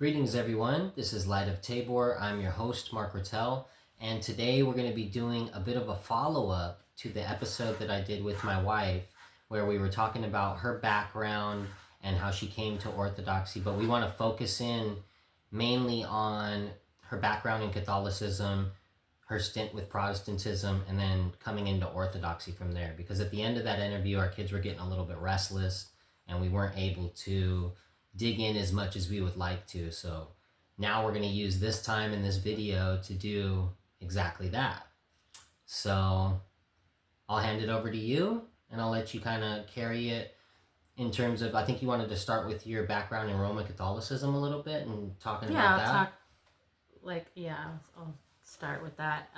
Greetings everyone, this is Light of Tabor. I'm your host, Mark Ratelle, and today we're going to be doing a bit of a follow-up to the episode that I did with my wife, where we were talking about her background and how she came to Orthodoxy, but we want to focus in mainly on her background in Catholicism, her stint with Protestantism, and then coming into Orthodoxy from there, because at the end of that interview, our kids were getting a little bit restless, and we weren't able to dig in as much as we would like to. So now we're going to use this time in this video to do exactly that. So I'll hand it over to you and I'll let you kind of carry it in terms of, I think you wanted to start with your background in Roman Catholicism a little bit and talking about that. I'll start with that.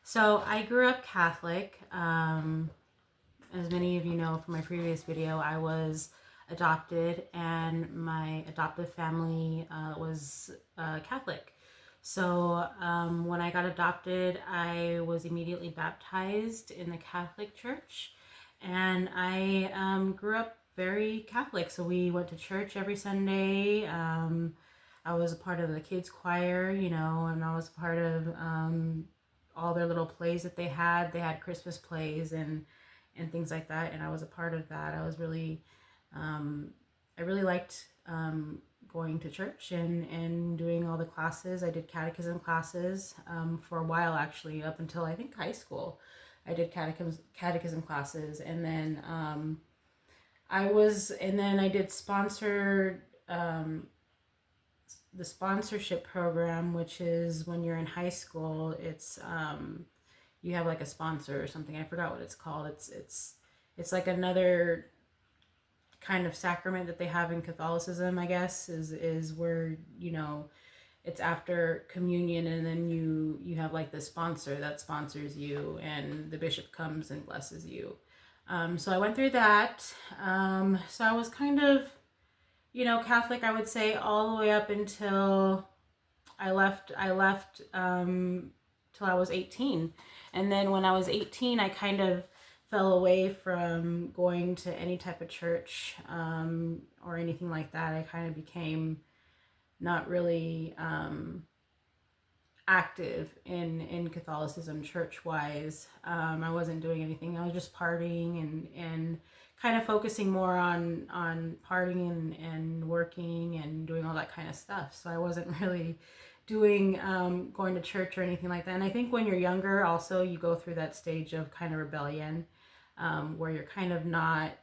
So I grew up Catholic. As many of you know from my previous video, I was adopted and my adoptive family was Catholic. So when I got adopted, I was immediately baptized in the Catholic Church, and I grew up very Catholic. So we went to church every Sunday. I was a part of the kids choir, and I was a part of all their little plays that they had. They had Christmas plays and things like that, and I was a part of that. I was really I really liked going to church and doing all the classes. I did catechism classes for a while, actually, up until I think high school. I did catechism classes, and then I did sponsored the sponsorship program, which is when you're in high school. It's you have like a sponsor or something. I forgot what it's called. It's like another kind of sacrament that they have in Catholicism, I guess, is where, it's after communion, and then you have like the sponsor that sponsors you, and the bishop comes and blesses you. So I went through that. So I was kind of, Catholic, I would say, all the way up until I left till I was 18. And then when I was 18, I kind of fell away from going to any type of church or anything like that. I kind of became not really active in Catholicism church-wise. I wasn't doing anything. I was just partying and kind of focusing more on partying and working and doing all that kind of stuff. So I wasn't really doing going to church or anything like that. And I think when you're younger, also, you go through that stage of kind of rebellion, where you're kind of not,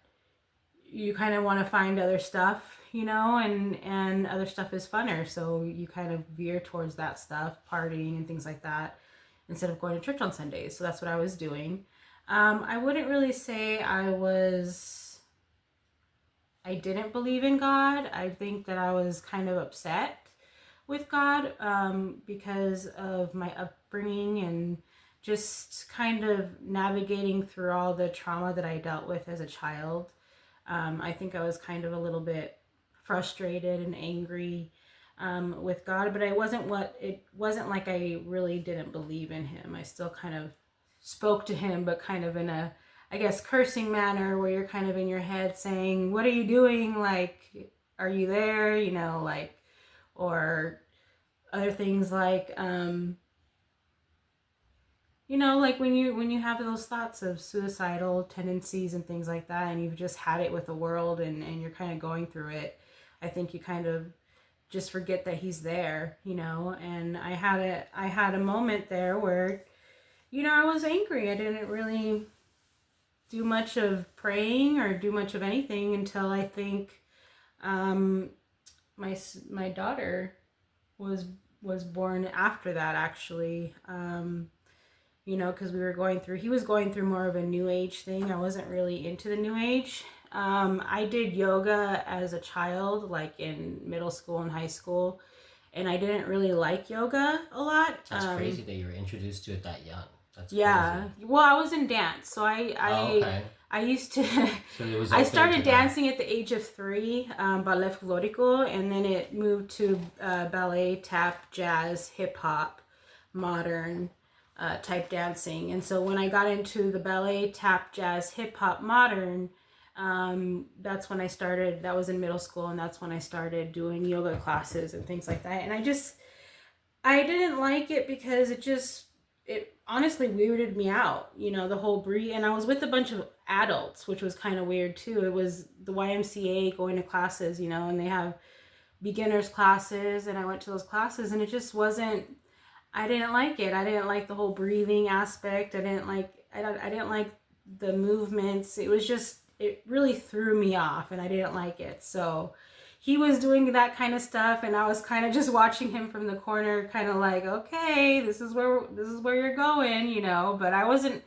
you kind of want to find other stuff, and other stuff is funner. So you kind of veer towards that stuff, partying and things like that, instead of going to church on Sundays. So that's what I was doing. I wouldn't really say I didn't believe in God. I think that I was kind of upset with God because of my upbringing and just kind of navigating through all the trauma that I dealt with as a child. I think I was kind of a little bit frustrated and angry with God, but it wasn't like I really didn't believe in him. I still kind of spoke to him, but kind of in a, I guess, cursing manner, where you're kind of in your head saying, what are you doing? Like, are you there? Or other things like, like when you have those thoughts of suicidal tendencies and things like that, and you've just had it with the world, and you're kind of going through it, I think you kind of just forget that he's there, and I had a moment there where, I was angry. I didn't really do much of praying or do much of anything until I think my daughter was born after that, actually. Because he was going through more of a new age thing. I wasn't really into the new age. I did yoga as a child, like in middle school and high school, and I didn't really like yoga a lot. That's crazy that you were introduced to it that young. That's yeah. Crazy. Well, I was in dance, so I used to. So it was I started dancing at the age of 3, ballet folklorico, and then it moved to ballet, tap, jazz, hip hop, modern type dancing. And so when I got into the ballet, tap, jazz, hip hop, modern, That's when I started. That was in middle school, and that's when I started doing yoga classes and things like that. And I didn't like it because it honestly weirded me out, the whole breed. And I was with a bunch of adults, which was kind of weird too. It was the YMCA, going to classes, and they have beginners classes, and I went to those classes, and it just wasn't, I didn't like it. I didn't like the whole breathing aspect. I didn't like the movements. It really threw me off, and I didn't like it. So he was doing that kind of stuff, and I was kind of just watching him from the corner, kind of like, okay, this is where you're going, but I wasn't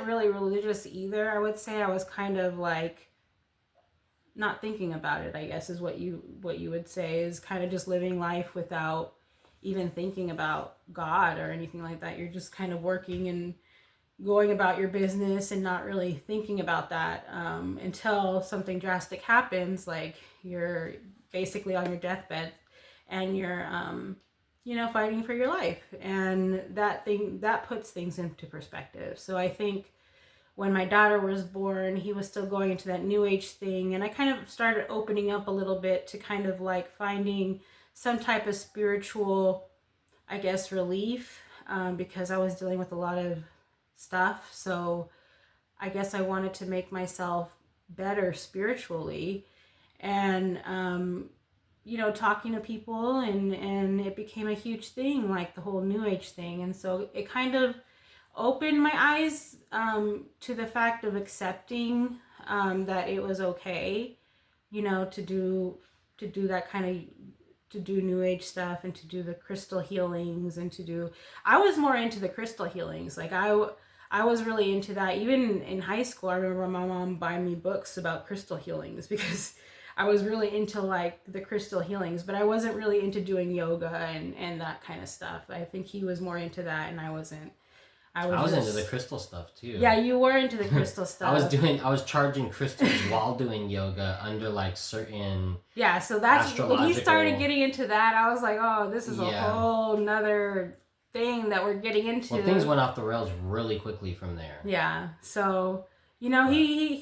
really religious either. I would say I was kind of like not thinking about it, I guess, is what you would say, is kind of just living life without even thinking about God or anything like that. You're just kind of working and going about your business and not really thinking about that until something drastic happens, like you're basically on your deathbed and you're fighting for your life, and that puts things into perspective. So I think when my daughter was born, he was still going into that new age thing, and I kind of started opening up a little bit to kind of like finding some type of spiritual, I guess, relief, because I was dealing with a lot of stuff. So I guess I wanted to make myself better spiritually, and talking to people, and it became a huge thing, like the whole new age thing. And so it kind of opened my eyes to the fact of accepting that it was okay, to do that kind of, to do new age stuff, and to do the crystal healings, and I was more into the crystal healings. Like I was really into that. Even in high school, I remember my mom buying me books about crystal healings because I was really into like the crystal healings, but I wasn't really into doing yoga and that kind of stuff. I think he was more into that, and I wasn't. I was into the crystal stuff too. Yeah, you were into the crystal stuff. I was charging crystals while doing yoga under like certain. Yeah, so that's when he started getting into that. I was like, oh, this is a whole nother thing that we're getting into. Well, things went off the rails really quickly from there. Yeah, so he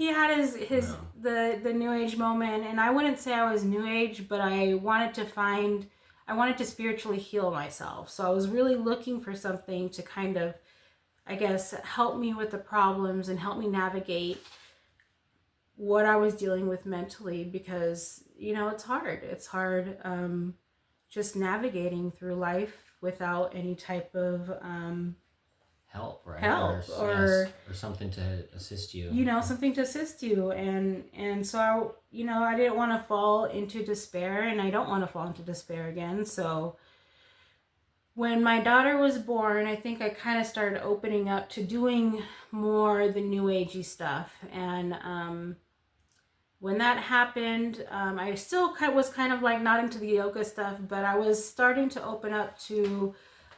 had his the new age moment, and I wouldn't say I was new age, but I wanted to spiritually heal myself. So I was really looking for something to kind of, I guess, help me with the problems and help me navigate what I was dealing with mentally, because it's hard. It's hard just navigating through life without any type of help, right? Help or something to assist you. Something to assist you, and so I didn't want to fall into despair, and I don't want to fall into despair again. So when my daughter was born, I think I kind of started opening up to doing more the new agey stuff. And when that happened, I still was kind of like not into the yoga stuff, but I was starting to open up to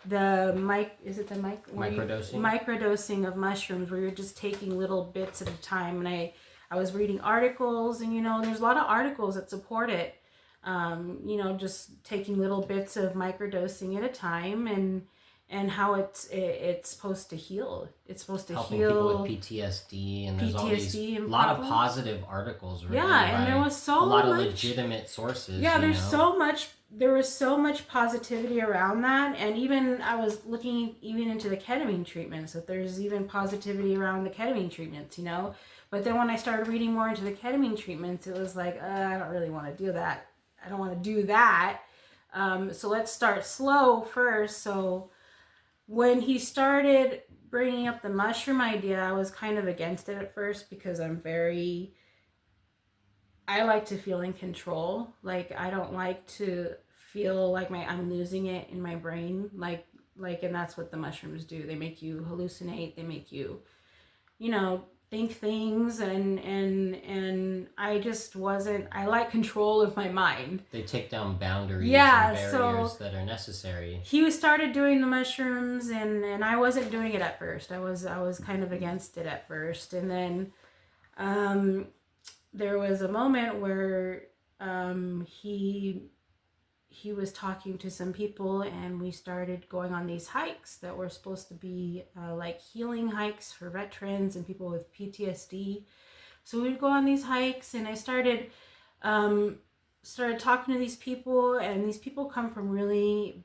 the microdosing of mushrooms, where you're just taking little bits at a time. And I was reading articles, and there's a lot of articles that support it. Just taking little bits of microdosing at a time, and how it's supposed to heal. It's supposed to helping heal people with PTSD, and there's all these a lot of positive articles. Really, and there was a lot of legitimate sources. Yeah, there was so much positivity around that, and even I was looking even into the ketamine treatments. That there's even positivity around the ketamine treatments, But then when I started reading more into the ketamine treatments, it was like, I don't really want to do that. I don't want to do that. So let's start slow first. So when he started bringing up the mushroom idea, I was kind of against it at first, because I like to feel in control. Like, I don't like to feel like I'm losing it in my brain. And that's what the mushrooms do. They make you hallucinate. They make you, think things, and I just wasn't. I like control of my mind. They take down boundaries and barriers that are necessary. He started doing the mushrooms, and I wasn't doing it at first. I was kind of against it at first, and then there was a moment where he was talking to some people, and we started going on these hikes that were supposed to be like healing hikes for veterans and people with PTSD. So we'd go on these hikes, and I started talking to these people, and these people come from really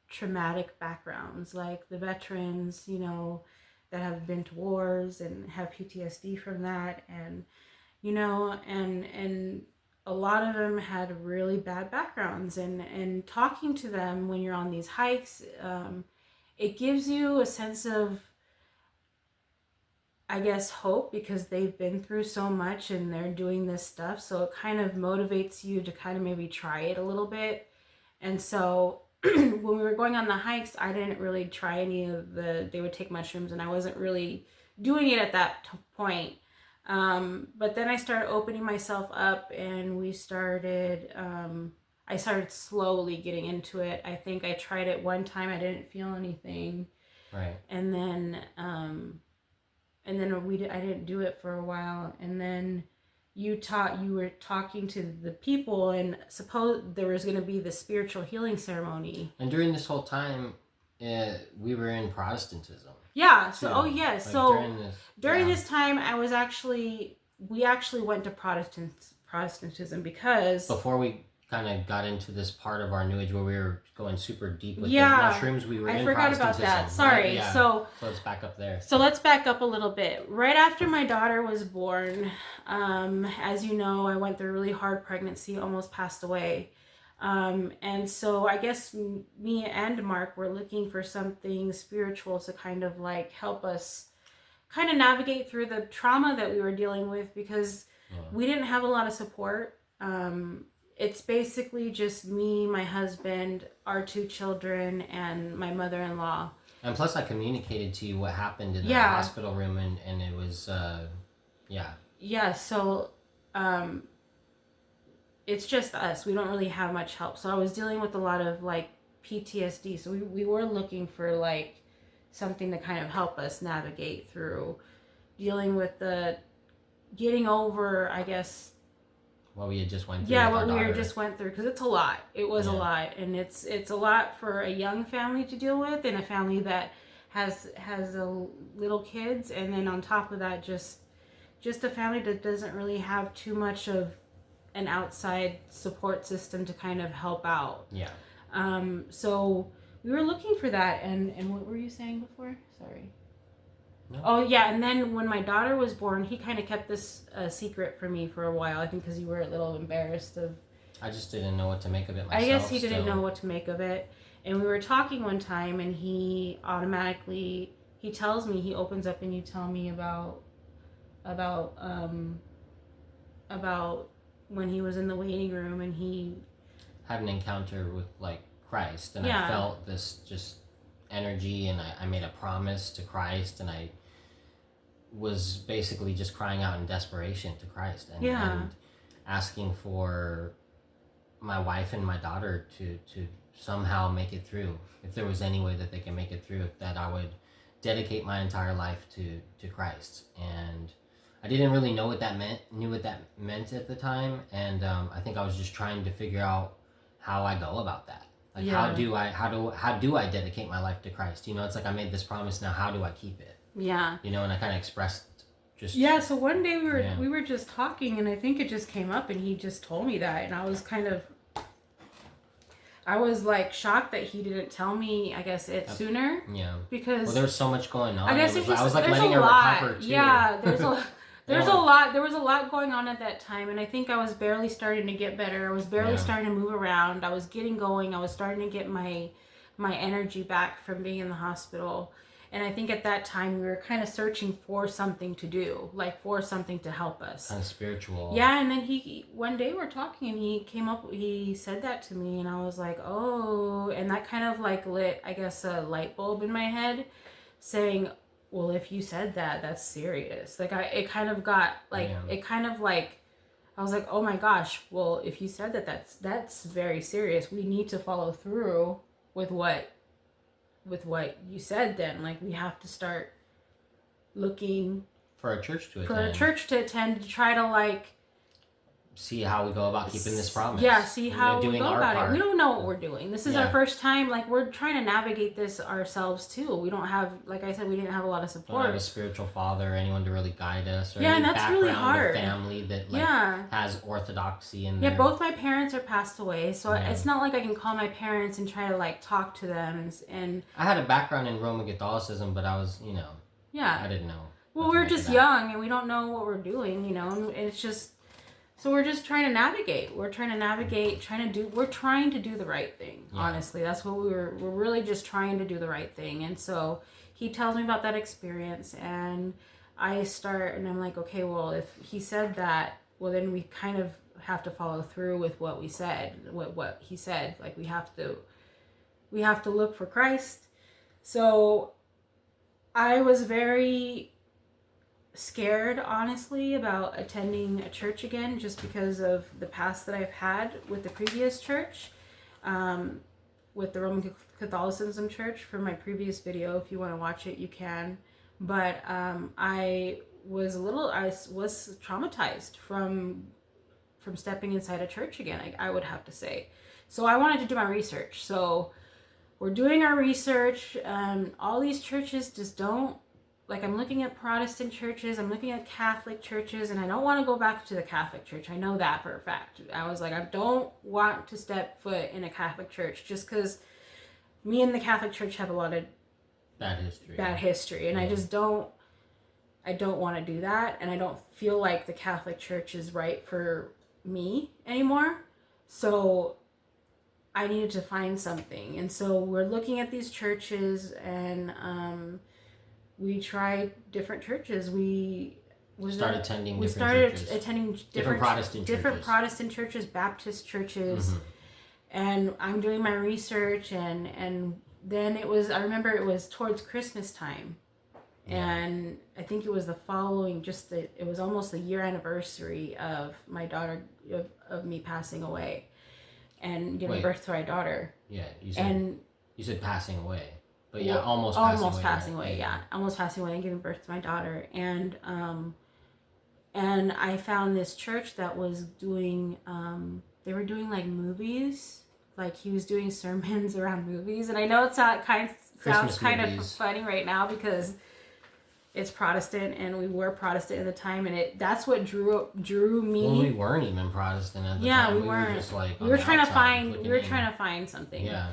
traumatic backgrounds, like the veterans, you know, that have been to wars and have PTSD from that, and you know, and a lot of them had really bad backgrounds, and talking to them when you're on these hikes, it gives you a sense of, I guess, hope, because they've been through so much and they're doing this stuff, so it kind of motivates you to kind of maybe try it a little bit. And so when we were going on the hikes, I didn't really try any of they would take mushrooms, and I wasn't really doing it at that point. But then I started opening myself up, and I started slowly getting into it. I think I tried it one time, I didn't feel anything. Right. And then, I didn't do it for a while. And then you were talking to the people, and suppose there was going to be the spiritual healing ceremony. And during this whole time, we were in Protestantism. Yeah. So, oh yes. Like so during this time, we actually went to Protestantism, because before we kind of got into this part of our New Age where we were going super deep with the mushrooms, we were in forgot Protestantism. About that. Sorry. Right? Yeah. So let's back up there. So let's back up a little bit. Right after my daughter was born, as you know, I went through a really hard pregnancy, almost passed away. And so I guess me and Mark were looking for something spiritual to kind of like help us kind of navigate through the trauma that we were dealing with, because we didn't have a lot of support. It's basically just me, my husband, our 2 children, and my mother-in-law. And plus, I communicated to you what happened in the hospital room, and it was, Yeah, so it's just us. We don't really have much help. So I was dealing with a lot of, like, PTSD. So we were looking for, like, something to kind of help us navigate through dealing with getting over, I guess, what we had just went through. Yeah, what we just went through, because it's a lot. It was a lot, and it's a lot for a young family to deal with, and a family that has little kids, and then on top of that, just a family that doesn't really have too much of an outside support system to kind of help out. Yeah. So we were looking for that, and what were you saying before? Sorry. No. Oh yeah, and then when my daughter was born, he kind of kept this secret from me for a while. I think because you were a little embarrassed of. I just didn't know what to make of it myself. I guess he didn't know what to make of it, and we were talking one time, and he automatically tells me, he opens up, and you tell me about when he was in the waiting room, and he had an encounter with like Christ, and I felt this just energy, and I made a promise to Christ, and I was basically just crying out in desperation to Christ, and asking for my wife and my daughter to somehow make it through. If there was any way that they can make it through, that I would dedicate my entire life to Christ. And I didn't really know what that meant at the time, and I think I was just trying to figure out how I go about that. Like, how do I dedicate my life to Christ? You know, it's like I made this promise, now how do I keep it? Yeah. You know, and I kind of expressed just... Yeah, so one day we were just talking, and I think it just came up, and he just told me that, and I was like shocked that he didn't tell me, I guess, sooner. Yeah. Because... Well, there was so much going on. I guess I was like letting her recover too. Yeah, there was a lot going on at that time, and I think I was barely starting to get better. I was barely starting to move around. I was getting going. I was starting to get my energy back from being in the hospital. And I think at that time we were kind of searching for something to do, like for something to help us. Kind of spiritual. Yeah, and then one day we're talking, and he said that to me, and I was like, oh, and that kind of like lit, I guess, a light bulb in my head, saying, well, if you said that, that's serious. Like, it kind of got, like, I was like, oh my gosh, well, if you said that, that's very serious. We need to follow through with what you said then. Like, we have to start looking for a church to attend. To try to, like, see how we go about keeping this promise. Yeah, see how we go about it. We don't know what we're doing. This is our first time. Like, we're trying to navigate this ourselves too. We don't have, like I said, we didn't have a lot of support. We don't have a spiritual father or anyone to really guide us, or and any that's background really hard. or family that has orthodoxy in there. Yeah, both my parents are passed away, so it's not like I can call my parents and try to like talk to them. And I had a background in Roman Catholicism, but I was, I didn't know. Well, we're just young and we don't know what we're doing, and it's just. So we're just trying to navigate. We're trying to do the right thing. Yeah. Honestly, that's what we're really just trying to do the right thing. And so he tells me about that experience, and I start, and I'm like, okay, well, if he said that, well, then we kind of have to follow through with what we said, what he said. Like, we have to look for Christ. So I was very scared, honestly, about attending a church again, just because of the past that I've had with the previous church, with the Roman Catholicism church. From my previous video, if you want to watch it, you can. But I was traumatized from stepping inside a church again, I would have to say. So I wanted to do my research. So we're doing our research. All these churches just don't. Like, I'm looking at Protestant churches, I'm looking at Catholic churches, and I don't want to go back to the Catholic church. I know that for a fact. I was like, I don't want to step foot in a Catholic church, just because me and the Catholic church have a lot of bad history. And I just don't want to do that. And I don't feel like the Catholic church is right for me anymore. So I needed to find something. And so we're looking at these churches, and we tried different churches. We started attending different Protestant churches, Baptist churches, and I'm doing my research, and then I remember it was towards Christmas time, and I think it was the following, it was almost the year anniversary of my daughter, of me passing away, and giving birth to my daughter. Yeah, you said passing away. But almost passing away. Yeah, almost passing away and giving birth to my daughter. And I found this church that was doing, they were doing like movies. Like, he was doing sermons around movies. And I know sounds kind of funny right now because it's Protestant, and we were Protestant at the time, and that's what drew me. Well, we weren't even Protestant at the time. Yeah, we weren't. Were just like we were trying to find something. Yeah.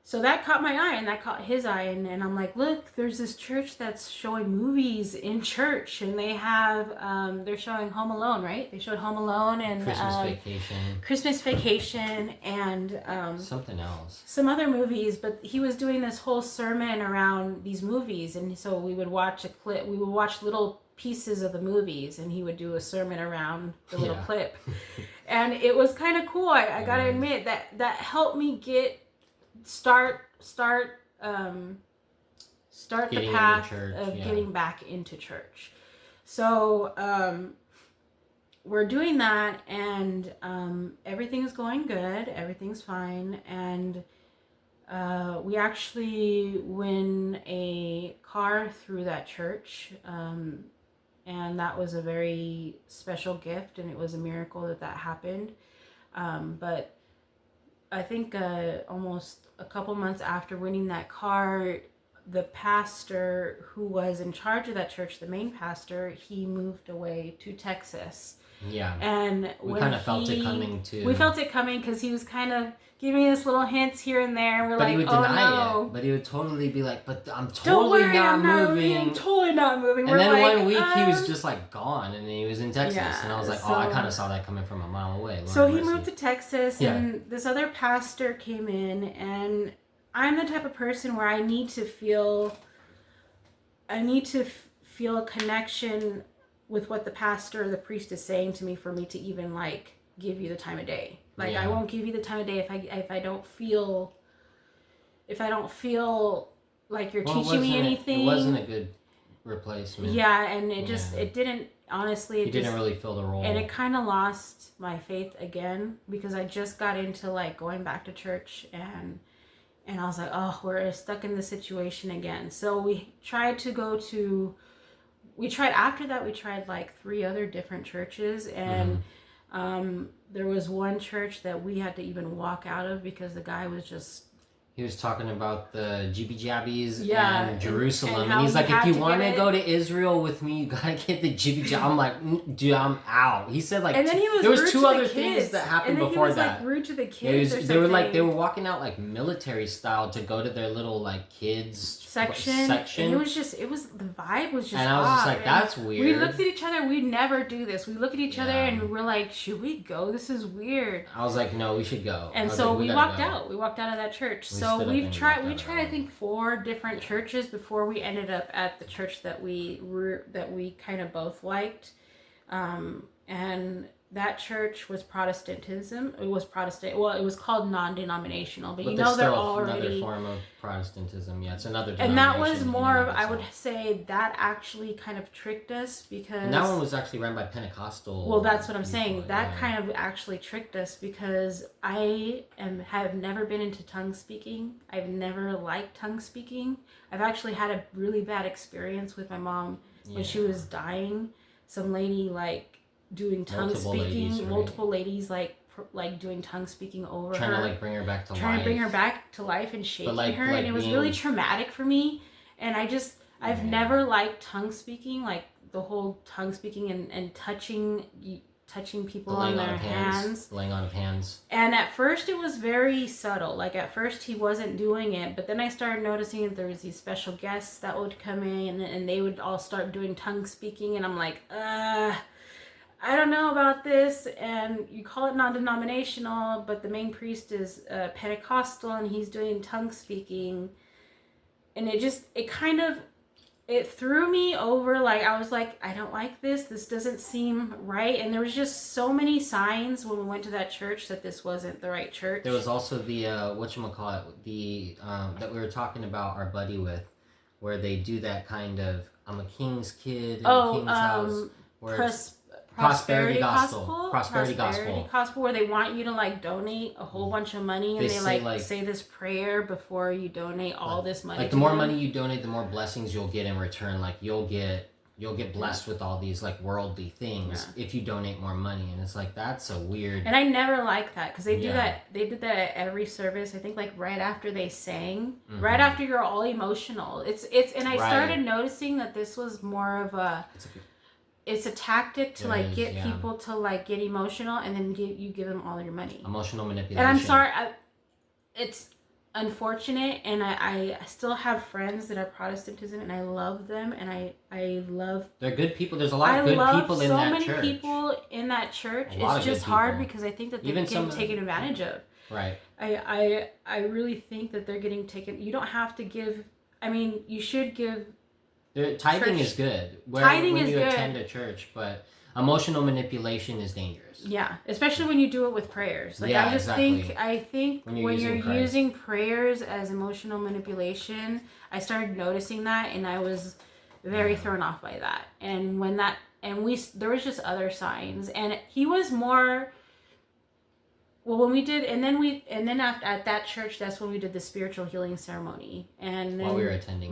So that caught my eye, and that caught his eye, and I'm like, look, there's this church that's showing movies in church, and they have, they're showing Home Alone, right? They showed Home Alone and Christmas Vacation, and something else, some other movies. But he was doing this whole sermon around these movies, and so we would watch little pieces of the movies, and he would do a sermon around the little clip, and it was kind of cool. I gotta admit that helped me start the path of getting back into church. So we're doing that, and everything's going good, everything's fine, and we actually win a car through that church, and that was a very special gift, and it was a miracle that happened. But I think almost a couple months after winning that car, the pastor who was in charge of that church, the main pastor, he moved away to Texas. Yeah. And we kind of felt it coming too. We felt it coming because he was kind of giving us little hints here and there. And but he would deny it. But he would totally be like, but I'm totally not moving. I'm totally not moving. And then one week he was just like gone, and he was in Texas. Yeah, and I was like, I kind of saw that coming from a mile away. So he moved to Texas, and this other pastor came in, and I'm the type of person where I need to feel a connection with what the pastor or the priest is saying to me for me to even like give you the time of day. Like, I won't give you the time of day if I don't feel like you're teaching me anything. It wasn't a good replacement. Yeah, and it didn't, honestly. He didn't really fill the role. And it kind of lost my faith again, because I just got into like going back to church, and I was like, we're stuck in this situation again. So we tried to go to we tried like 3 other different churches, and there was one church that we had to even walk out of because the guy was just... He was talking about the jibby jabbies Yeah, and Jerusalem, and and he's how like, you "If had you to want to get go to Israel with me, you gotta get the jibby jab." I'm like, "Dude, I'm out." He said like, and then he was there was rude 2 to other the things kids. that happened and then before he was, that. Like, rude to the kids. They were walking out like military style to go to their little like kids section. And the vibe was just and I was just off. like, that's weird. We looked at each other. We never do this. We look at each other and we're like, should we go? This is weird. I was like, no, we should go. And so we walked out. We walked out of that church. So we tried I think 4 different churches before we ended up at the church that we kind of both liked. And that church was Protestantism. It was Protestant. Well, it was called non-denominational, but you know they're already another form of Protestantism. Yeah, it's another. And that was more of, I would say, that actually kind of tricked us because. And that one was actually run by Pentecostal. Well, that's what I'm saying. That kind of actually tricked us because have never been into tongue speaking. I've never liked tongue speaking. I've actually had a really bad experience with my mom when she was dying. Some lady doing tongue speaking, multiple ladies like doing tongue speaking over trying her, to bring her back to trying life. to bring her back to life and shaking her, and it was really traumatic for me. And I've never liked tongue speaking, like the whole tongue speaking and touching people on their hands, laying on of hands. And at first it was very subtle. Like at first he wasn't doing it, but then I started noticing that there was these special guests that would come in and they would all start doing tongue speaking, and I'm like, I don't know about this. And you call it non-denominational, but the main priest is Pentecostal and he's doing tongue speaking. And it threw me over. Like, I was like, I don't like this. This doesn't seem right. And there was just so many signs when we went to that church that this wasn't the right church. There was also the, that we were talking about our buddy with, where they do that kind of, I'm a king's kid in a king's house. Where Prosperity gospel, where they want you to donate a whole bunch of money, and they say this prayer before you donate all this money. Like the more money you donate, the more blessings you'll get in return. Like you'll get blessed with all these worldly things if you donate more money, and it's like that's so weird. And I never liked that because they do that. They did that at every service. I think right after they sang, right after you're all emotional. And I started noticing that this was more of a. It's a tactic to get people to get emotional, and then you give them all your money. Emotional manipulation. And I'm sorry, it's unfortunate, and I still have friends that are Protestantism, and I love them, and I love. They're good people. There's a lot of good people in that church. So many people in that church. It's just hard because I think that they're getting taken advantage of. Right. I really think that they're getting taken. You don't have to give. I mean, you should give. Tithing is good. When you attend a church, but emotional manipulation is dangerous. Yeah, especially when you do it with prayers. I think when you're using prayers as emotional manipulation, I started noticing that, and I was very thrown off by that. And there was just other signs, and he was more. Well, when we did, and then at that church, that's when we did the spiritual healing ceremony, and then,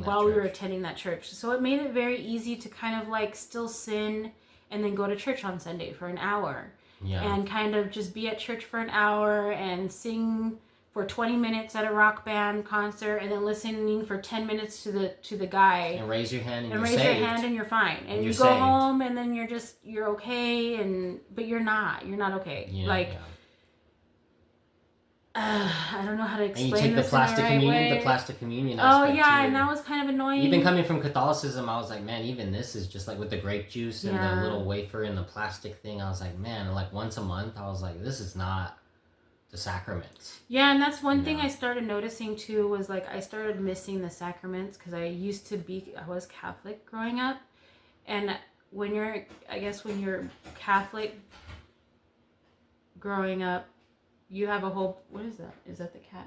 while we were attending that church. So it made it very easy to kind of still sin, and then go to church on Sunday for an hour, and kind of just be at church for an hour and sing for 20 minutes at a rock band concert, and then listening for 10 minutes to the guy, and raise your hand and your hand and you're fine, and you go home, and then you're okay, but you're not okay, I don't know how to explain this. And you take the plastic communion aspect. Oh yeah, and that was kind of annoying. Even coming from Catholicism, I was like, man, even this is just with the grape juice and the little wafer and the plastic thing. I was like, man, once a month, I was like, this is not the sacraments. Yeah, and that's one thing I started noticing too was I started missing the sacraments because I was Catholic growing up, and when you're Catholic growing up. You have a whole... What is that? Is that the cat?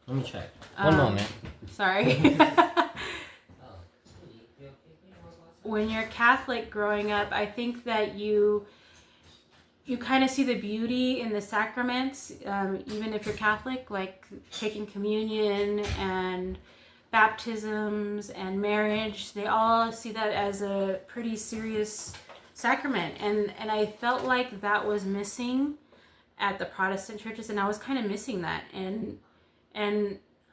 Let me check. One moment. Sorry. When you're Catholic growing up, I think that you kind of see the beauty in the sacraments, even if you're Catholic, taking communion and baptisms and marriage, they all see that as a pretty serious sacrament. And I felt like that was missing at the Protestant churches, and I was kind of missing that. And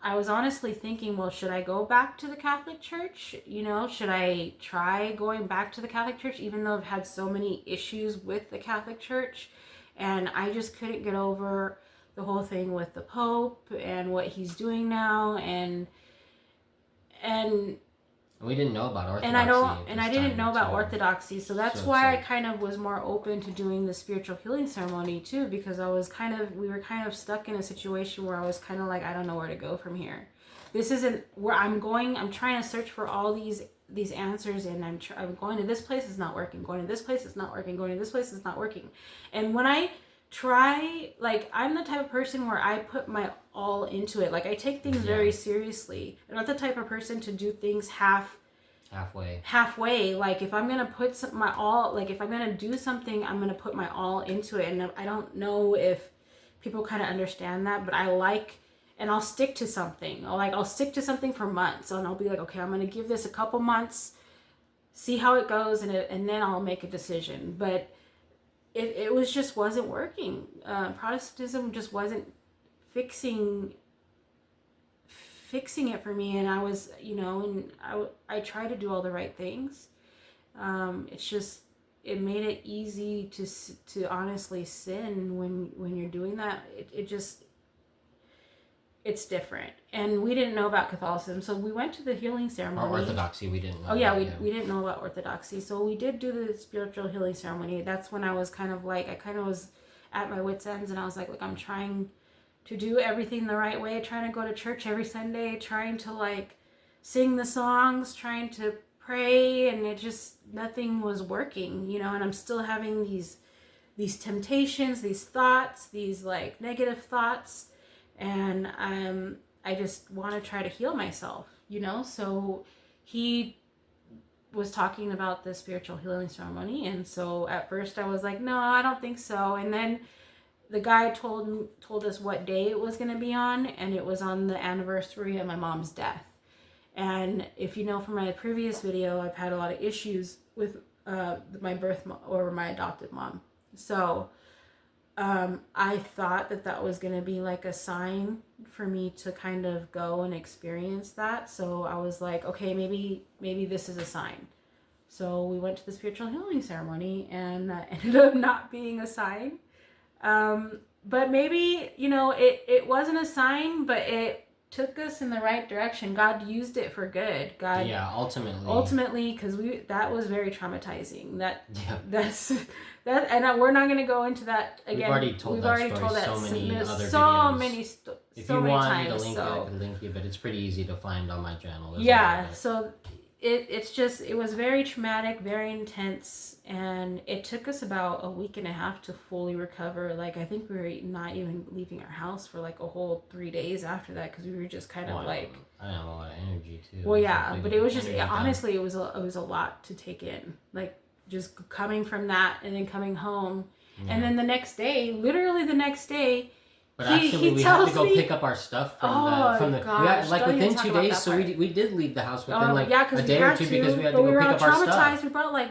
I was honestly thinking, well, should I go back to the Catholic Church? You know, should I try going back to the Catholic Church, even though I've had so many issues with the Catholic Church? And I just couldn't get over the whole thing with the Pope and what he's doing now. And we didn't know about Orthodoxy. I didn't know about Orthodoxy, so that's why I kind of was more open to doing the spiritual healing ceremony too, because we were kind of stuck in a situation where I was kind of like, I don't know where to go from here. This isn't where I'm going. I'm trying to search for all these answers, and I'm going to this place, it's not working. Going to this place, it's not working. Going to this place, it's not working. And when I try, like, I'm the type of person where I put my all into it. Like, I take things very seriously. I'm not the type of person to do things halfway. Like, if I'm gonna put my all, like, if I'm gonna do something, I'm gonna put my all into it. And I don't know if people kind of understand that, but and I'll stick to something. I'll stick to something for months, and I'll be like, okay, I'm gonna give this a couple months, see how it goes, and then I'll make a decision. But it wasn't working. Protestantism just wasn't fixing it for me, and I was, and I try to do all the right things. It's just, it made it easy to honestly sin when you're doing that. It's different. And we didn't know about Catholicism, so we went to the healing ceremony. Or Orthodoxy, we didn't know. Oh yeah, we didn't know about Orthodoxy, so we did do the spiritual healing ceremony. That's when I was kind of like, I kind of was at my wit's ends, and I was like, look, I'm trying to do everything the right way, trying to go to church every Sunday, trying to like sing the songs, trying to pray, and it just, nothing was working, and I'm still having these temptations, these thoughts, these like negative thoughts, and I just want to try to heal myself, so he was talking about the spiritual healing ceremony, and so at first I was like, no, I don't think so, and then the guy told us what day it was going to be on, and it was on the anniversary of my mom's death. And if you know from my previous video, I've had a lot of issues with my birth mom, or my adopted mom. So I thought that was going to be like a sign for me to kind of go and experience that. So I was like, okay, maybe this is a sign. So we went to the spiritual healing ceremony, and that ended up not being a sign. But maybe, it wasn't a sign, but it took us in the right direction. God used it for good. God, yeah, ultimately, because that was very traumatizing. And we're not going to go into that again. We've already told that so many other videos. If you want me to link it, I can link you, but it's pretty easy to find on my channel. So it was very traumatic, very intense, and it took us about a week and a half to fully recover. Like, I think we were not even leaving our house for like a whole 3 days after that, because we were just kind of like, I have a lot of energy too. Well, yeah, but it was just, honestly, it was a lot to take in. Like, just coming from that and then coming home, and then literally the next day. But actually, we had to go pick up our stuff from the. Gosh, within 2 days, so we did leave the house within a day or two, because we had to go pick up our stuff. We brought like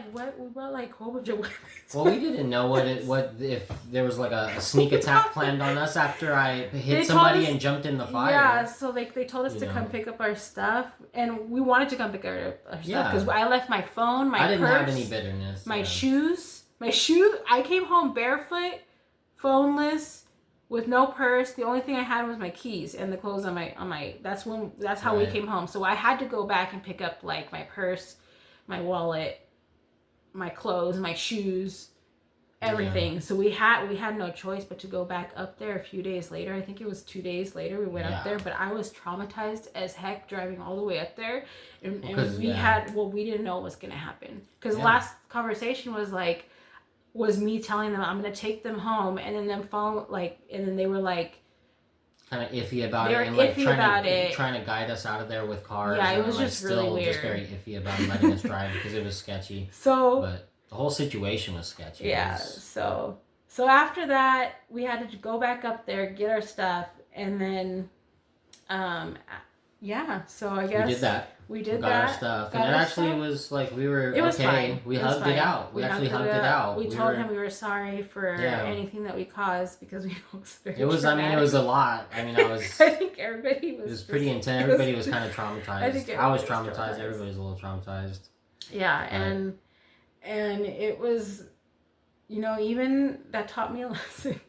a whole bunch of weapons. Well, we didn't know if there was like a sneak attack planned on us after I hit somebody and jumped in the fire. Yeah, so they told us to come pick up our stuff, and we wanted to come pick up our stuff because I left my phone, my purse. I didn't have any bitterness. My shoes. I came home barefoot, phoneless, with no purse. The only thing I had was my keys and the clothes on my that's how we came home. So I had to go back and pick up like my purse, my wallet, my clothes, my shoes, everything. So we had no choice but to go back up there a few days later. I think it was 2 days later we went up there, but I was traumatized as heck driving all the way up there. And we didn't know what was going to happen. Because last conversation was me telling them I'm gonna take them home, and then and then they were like kind of iffy about it, and trying to guide us out of there with cars. Yeah, it was just really weird. Just very iffy about letting us drive because it was sketchy. But the whole situation was sketchy. Yeah. So after that, we had to go back up there, get our stuff, and then yeah, so I guess we did that. We did got that. Our stuff, got and it our actually stuff. was like we were It was okay. fine. We It was hugged fine. it out. We actually hugged it out. We told him we were sorry for Yeah. anything that we caused because we know it's very It was. traumatic. I mean, it was a lot. I mean, I was. I think everybody was. It was pretty intense. Everybody was kind of traumatized. I was traumatized. Everybody was a little traumatized. Yeah, and it was, you know, even that taught me a lesson.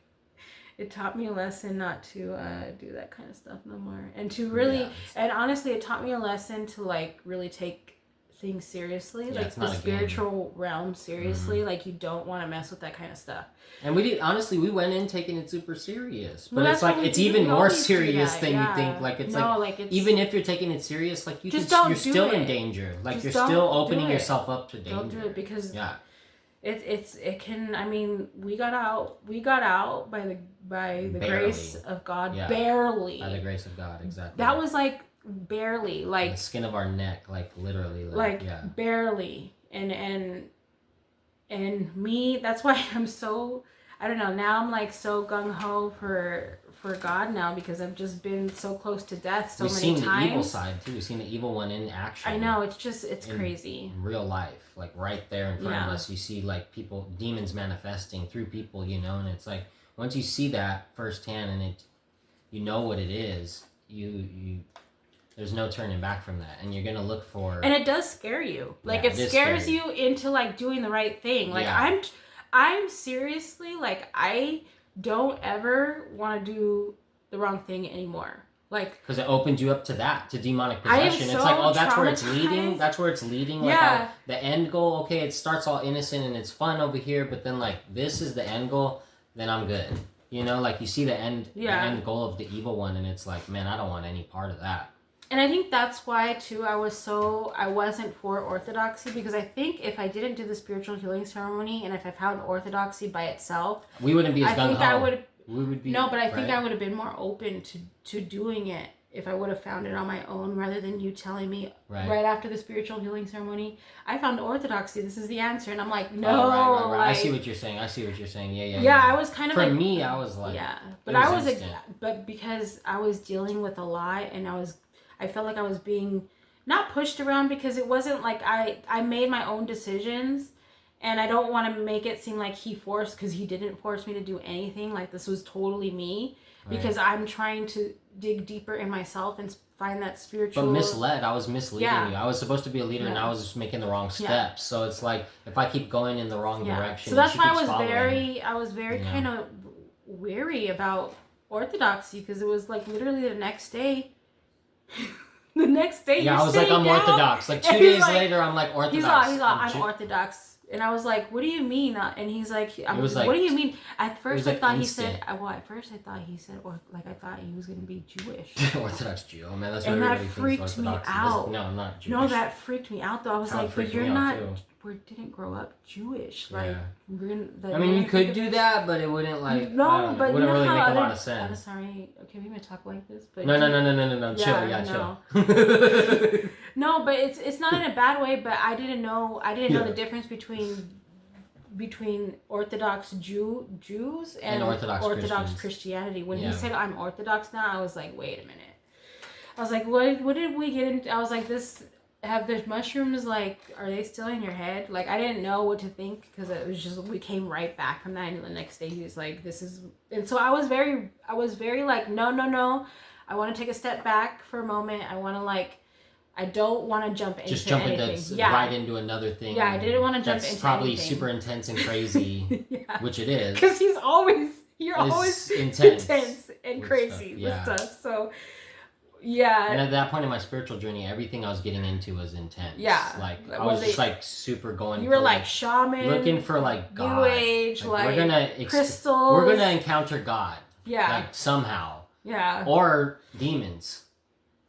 It taught me a lesson not to do that kind of stuff no more, and to really, and honestly, it taught me a lesson to like really take things seriously, like the spiritual realm seriously. Like you don't want to mess with that kind of stuff. And we did, honestly, we went in taking it super serious, but it's like it's even more serious than you think. Like it's like it's, even if you're taking it serious, like you're still in danger. Like you're still opening yourself up to danger. Don't do it because it can. I mean, we got out by the grace of God, barely. By the grace of God, exactly. That was like barely, like the skin of our neck, like literally, barely, and me. That's why I'm so. I don't know. Now I'm like so gung ho for God now because I've just been so close to death so many times. We've seen the evil side too. We've seen the evil one in action. I know. It's crazy. In real life, like right there in front of us, you see like demons manifesting through people, you know, and it's like once you see that firsthand and you know what it is, you there's no turning back from that, and you're gonna look for. And it does scare you. Like it scares you into like doing the right thing. Like I'm seriously like I don't ever want to do the wrong thing anymore. Like because it opened you up to demonic possession. It's like that's where it's leading. That's where it's leading. Like the end goal. Okay, it starts all innocent and it's fun over here, but then like this is the end goal. Then I'm good. You know, like you see the end goal of the evil one, and it's like, man, I don't want any part of that. And I think that's why too I wasn't for orthodoxy, because I think if I didn't do the spiritual healing ceremony and if I found orthodoxy by itself, we wouldn't be as gung ho. We would be. No, but I think I would have been more open to doing it if I would have found it on my own rather than you telling me right after the spiritual healing ceremony, I found orthodoxy. This is the answer, and I'm like, no. Right. Like, I see what you're saying. Yeah, I was kind of for me. I was like, but but because I was dealing with a lot, and I felt like I was being not pushed around because it wasn't like I made my own decisions, and I don't want to make it seem like he forced, because he didn't force me to do anything. Like this was totally me because I'm trying to dig deeper in myself and find that spiritual. But misled, I was misleading you. I was supposed to be a leader, and I was just making the wrong steps. So it's like if I keep going in the wrong direction. So that's why I was very kind of weary about orthodoxy, because it was like literally the next day. I was like, I'm Orthodox. Like 2 days later, I'm like Orthodox. He's like, I'm Orthodox. And I was like, what do you mean? And he's like, what do you mean? At first, I thought instant. He said, at first I thought he said, or like I thought he was going to be Jewish. Orthodox Jew. Oh man, that's what and everybody that freaked me out. No, I'm not Jewish. No, that freaked me out though. I was like, but you're not. We didn't grow up Jewish. Like, I mean, you could do that, but it wouldn't like. No, but it wouldn't really make a lot of sense. I'm sorry. Okay, we may talk like this, but no. Chill. No, but it's not in a bad way. But I didn't know the difference between Orthodox Jews and Orthodox Christianity. When he said I'm Orthodox now, I was like, wait a minute. I was like, what did we get into? I was like, have the mushrooms, like, are they still in your head? Like, I didn't know what to think, because it was just, we came right back from that, and the next day he was like, this is, and so I was very like, no, I want to take a step back for a moment. I want to like, I don't want to jump into anything. Right into another thing. Yeah, I didn't want to jump into anything. That's probably super intense and crazy, which it is. Because you're always intense and crazy with stuff, so... Yeah. And at that point in my spiritual journey, everything I was getting into was intense. Yeah. Like, I was just like super going. You were like shaman. Looking for like God. New Age, like we're gonna crystals. We're gonna encounter God. Yeah. Like somehow. Yeah. Or demons.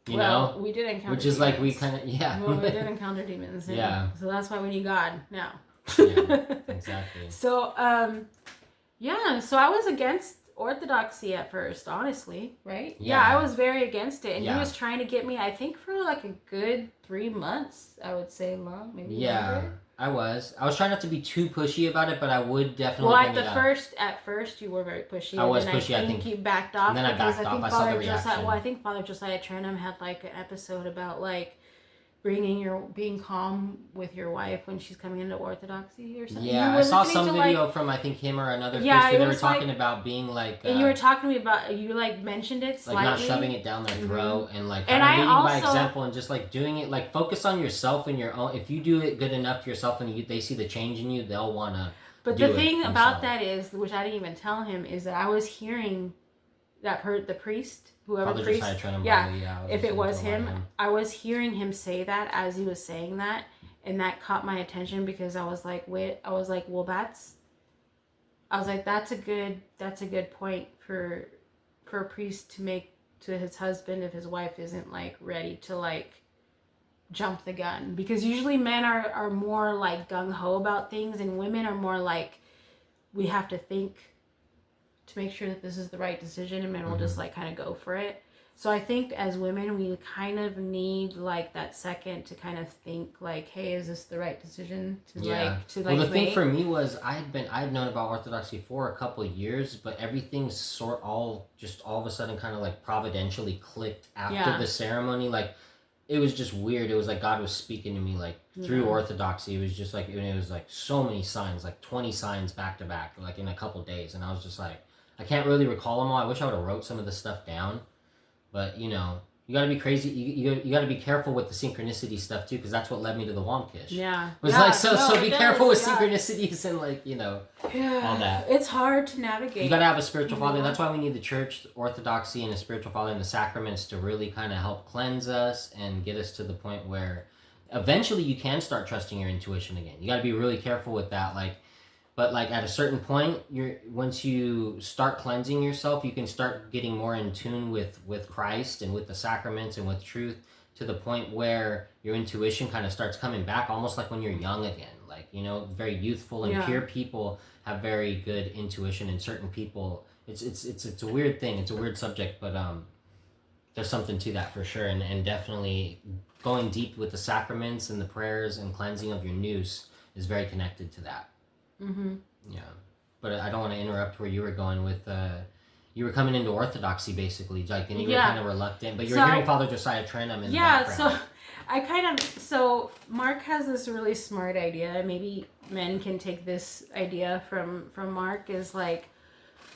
You know? We did encounter which is demons. like we kind of, Well, we did encounter demons. Yeah. So that's why we need God now. Yeah, exactly. So, so I was against orthodoxy at first, honestly, right? Yeah, I was very against it, and he was trying to get me, I think, for like a good 3 months, I would say, long, maybe longer. I was trying not to be too pushy about it, but I would definitely. Well, at first you were very pushy. I was and then pushy. I think you backed off. And then I backed off. I saw the reaction. I think Father Josiah Trenum had like an episode about like being calm with your wife when she's coming into Orthodoxy or something. Yeah, I saw some video from I think him or another priest where they were talking about being like. And you were talking to me about you like mentioned it slightly, like not shoving it down their throat and like and kind of leading by example and just like doing it like focus on yourself and your own. If you do it good enough to yourself and they see the change in you, they'll wanna. But the thing about that is, which I didn't even tell him, is that I was hearing that the priest. Whoever priest, if it was him, I was hearing him say that as he was saying that, and that caught my attention because I was like, that's a good point for a priest to make to his husband if his wife isn't like ready to like jump the gun, because usually men are more like gung-ho about things and women are more like we have to think to make sure that this is the right decision, and men will just like kind of go for it. So I think as women we kind of need like that second to kind of think like, hey, is this the right decision to well, the thing for me was I'd known about Orthodoxy for a couple of years, but everything all of a sudden kind of like providentially clicked after the ceremony. Like it was just weird. It was like God was speaking to me like through Orthodoxy. It was just like it was like so many signs, like 20 signs back to back, like in a couple of days, and I was just like, I can't really recall them all. I wish I would have wrote some of this stuff down. But, you know, you got to be crazy. You got to be careful with the synchronicity stuff, too, because that's what led me to the Womkish. Yeah. It was like, so be careful with synchronicities and, like, you know, all that. It's hard to navigate. You got to have a spiritual father. That's why we need the church, Orthodoxy, and a spiritual father and the sacraments to really kind of help cleanse us and get us to the point where eventually you can start trusting your intuition again. You got to be really careful with that. But like at a certain point, once you start cleansing yourself, you can start getting more in tune with Christ and with the sacraments and with truth to the point where your intuition kind of starts coming back, almost like when you're young again. Like, you know, very youthful and pure people have very good intuition, and certain people, it's a weird thing. It's a weird subject, but there's something to that for sure, and definitely going deep with the sacraments and the prayers and cleansing of your nous is very connected to that. Mm-hmm. Yeah, but I don't want to interrupt where you were going with. You were coming into Orthodoxy basically, like, and you were kind of reluctant, but you were hearing Father Josiah Trenum in the background. So Mark has this really smart idea. Maybe men can take this idea from Mark. Is like,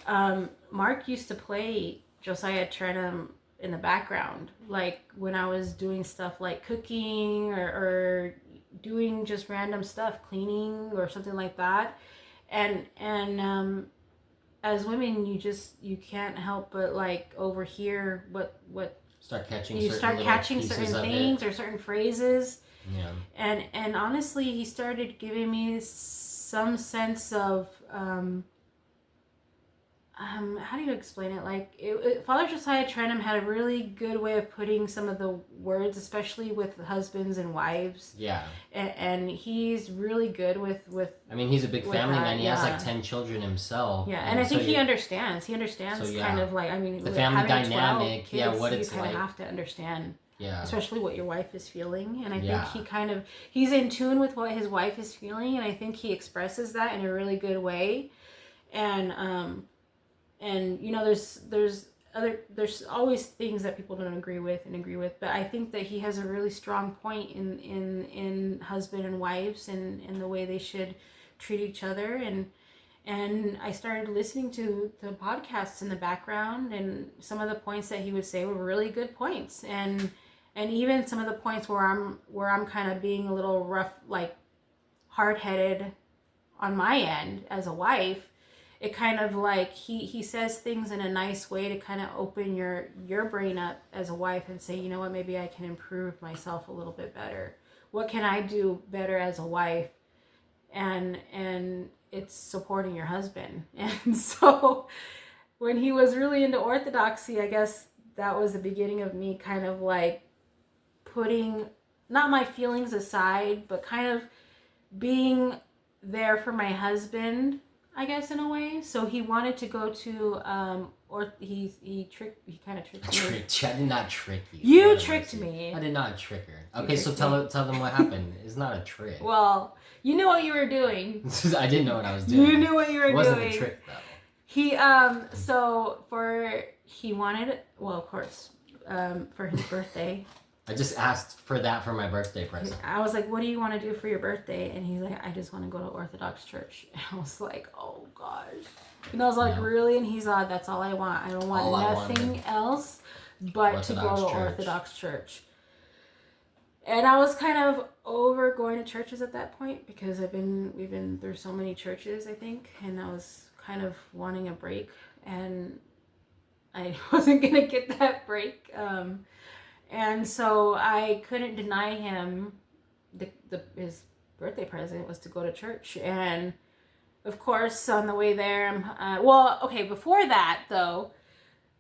Mark used to play Josiah Trenum in the background, like when I was doing stuff like cooking or doing just random stuff, cleaning or something like that, and as women you can't help but like overhear what start catching certain things or certain phrases. And honestly, he started giving me some sense of how do you explain it? Like, Father Josiah Trenum had a really good way of putting some of the words, especially with husbands and wives. Yeah. And he's really good with I mean, he's a big family man. He has like 10 children himself. Yeah, and I think he understands. He understands kind of like, I mean, the family dynamic. Kids, what it's you kind like. of have to understand. Yeah. Especially what your wife is feeling. And I think he's in tune with what his wife is feeling, and I think he expresses that in a really good way. And you know, there's always things that people don't agree with, but I think that he has a really strong point in husband and wives and the way they should treat each other. And I started listening to the podcasts in the background, and some of the points that he would say were really good points, and even some of the points where I'm kind of being a little rough, like hard-headed on my end as a wife. It kind of like he says things in a nice way to kind of open your brain up as a wife and say, you know what, maybe I can improve myself a little bit better. What can I do better as a wife? And it's supporting your husband. And so when he was really into Orthodoxy, I guess that was the beginning of me kind of like putting not my feelings aside, but kind of being there for my husband, I guess, in a way. So he wanted to go to or he kind of tricked me. Tricked you. I did not trick you. You tricked me. I did not trick her. Okay, so tell them what happened. It's not a trick. Well, you knew what you were doing. I didn't know what I was doing. You knew what you were doing. It wasn't a trick though. He he wanted, well, of course, for his birthday. I just asked for that for my birthday present. I was like, what do you want to do for your birthday? And he's like, I just want to go to Orthodox church. And I was like, oh gosh. And I was like, really? And he's like, that's all I want. I don't want nothing else but Orthodox to go to Orthodox church. And I was kind of over going to churches at that point because we've been through so many churches, I think, and I was kind of wanting a break, and I wasn't gonna get that break. And so I couldn't deny him his birthday present was to go to church. And of course, on the way there, before that though,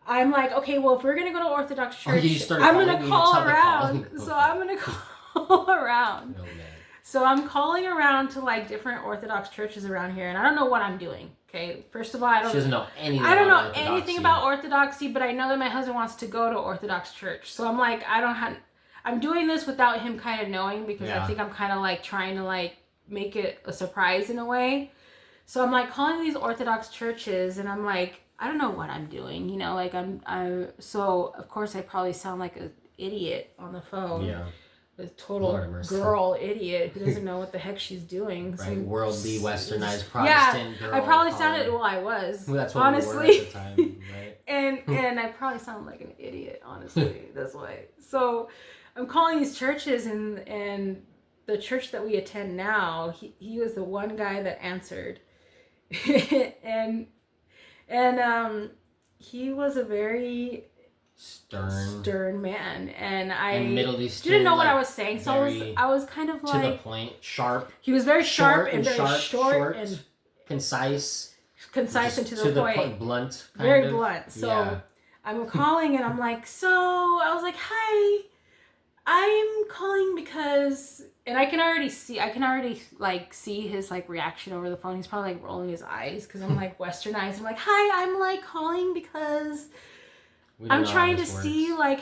I'm like, okay, well, if we're gonna go to Orthodox church, I'm gonna call around. So I'm gonna call around. Oh, man. So I'm calling around to like different Orthodox churches around here, and I don't know what I'm doing. Okay, first of all, She doesn't know anything. I don't know anything about Orthodoxy, but I know that my husband wants to go to Orthodox church. So I'm like, I'm doing this without him kind of knowing, because I think I'm kind of like trying to like make it a surprise in a way. So I'm like calling these Orthodox churches, and I'm like, I don't know what I'm doing, you know, like so of course I probably sound like an idiot on the phone. Yeah. A total girl idiot who doesn't know what the heck she's doing. Right, worldly, westernized Protestant girl. I probably sounded, I was. Well, that's what honestly. we were at the time, right? and I probably sound like an idiot, honestly. That's why. So I'm calling these churches, and the church that we attend now, he was the one guy that answered. and he was a very stern man, and Middle Eastern, didn't know what I was saying, so I was kind of like to the point, sharp. He was very sharp and very short and concise and to the point, blunt, very blunt. So I'm calling, and I'm like, so I was like, hi, I'm calling because, and I can already see his like reaction over the phone. He's probably like rolling his eyes because I'm like westernized. I'm like, hi, I'm like calling because I'm trying to see like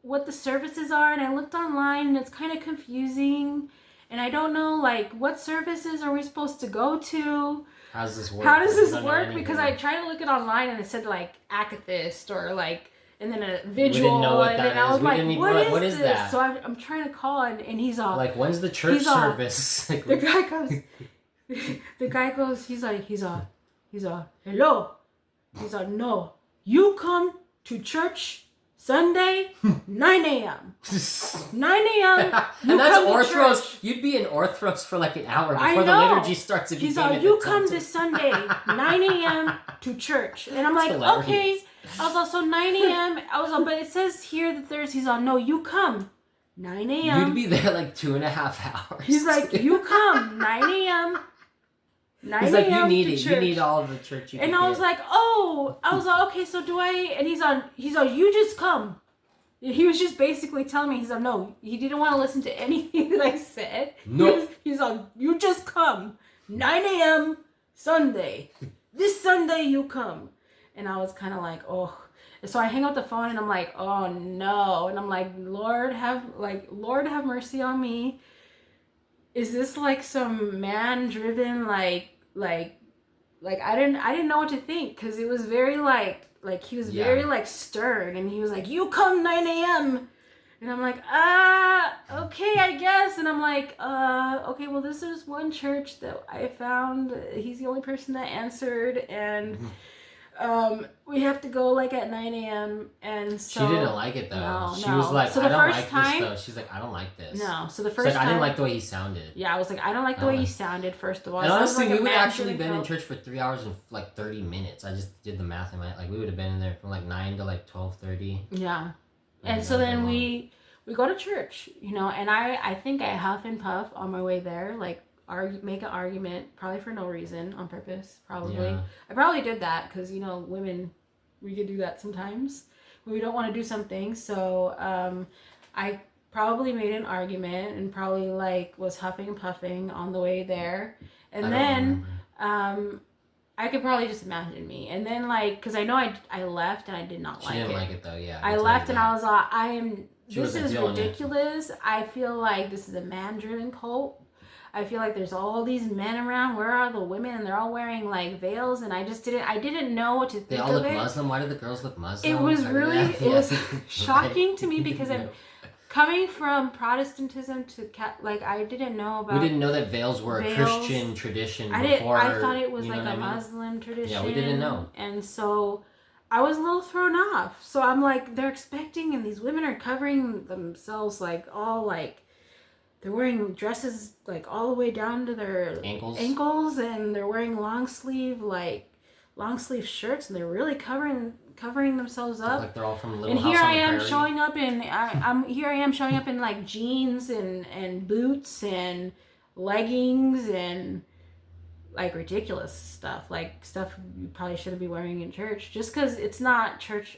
what the services are, and I looked online, and it's kind of confusing, and I don't know like what services are we supposed to go to. How does this work? Because I tried to look it online, and it said like Akathist or like, and then a vigil, and I was like, what is this? That? So I'm trying to call, and he's all like, when's the church service? The guy goes, he's all, hello. He's all, no, you come to church Sunday, 9 a.m. 9 a.m. And that's Orthros. You'd be in Orthros for like an hour before the liturgy starts. He's like, you come this Sunday, 9 a.m. to church. And I'm like, okay. I was also 9 a.m. But it says here that he's on, no, you come 9 a.m. You'd be there like 2.5 hours. He's like, you come 9 a.m. 9 He's like, you need it. You need all of the church you can get. I was like, okay, so do I? And he's on, you just come. He was just basically telling me, he's on, no, he didn't want to listen to anything that I said. No. He's on, you just come. 9 a.m. Sunday. This Sunday you come. And I was kind of like, oh. So I hang up the phone, and I'm like, oh no. And I'm like, Lord have mercy on me. Is this like some man driven like I didn't know what to think, because it was very like he was very like stern, and he was like, you come 9 a.m. and I'm like, okay, I guess. And I'm like, okay, well, this is one church that I found. He's the only person that answered, and we have to go like at 9 a.m. And so she didn't like it though. No, she was like, so I don't like this though. She's like, I don't like this. No, so the first time, I didn't like the way he sounded. Yeah, I was like, I don't like the way he sounded, first of all. And honestly, we would actually been in church for 3 hours and like 30 minutes. I just did the math in my head. Like, we would have been in there from like 9 to like 12:30. Yeah. And so then we go to church, you know, and I think I huff and puff on my way there, like make an argument, probably for no reason, on purpose, probably. Yeah. I probably did that because, you know, women, we could do that sometimes when we don't want to do something. So I probably made an argument and probably like was huffing and puffing on the way there. And then I I could probably just imagine me. And then, like, because I know I left and I did not like it. She didn't like it, though, yeah. I left and I was like, this is ridiculous. I feel like this is a man-driven cult. I feel like there's all these men around. Where are the women? And they're all wearing, like, veils. And I didn't know what to think of it. They all look Muslim? Why did the girls look Muslim? It was was shocking to me because I'm coming from Protestantism to like I didn't know about. We didn't know that veils were a Christian tradition before. I thought it was like a Muslim tradition. Yeah, we didn't know. And so I was a little thrown off. So I'm like, they're expecting, and these women are covering themselves like all like they're wearing dresses like all the way down to their ankles, and they're wearing long sleeve shirts, and they're really covering themselves up. Like they're all from Little and House here on I the am Prairie. showing up in I'm showing up in like jeans and boots and leggings and like ridiculous stuff, like stuff you probably shouldn't be wearing in church just because it's not church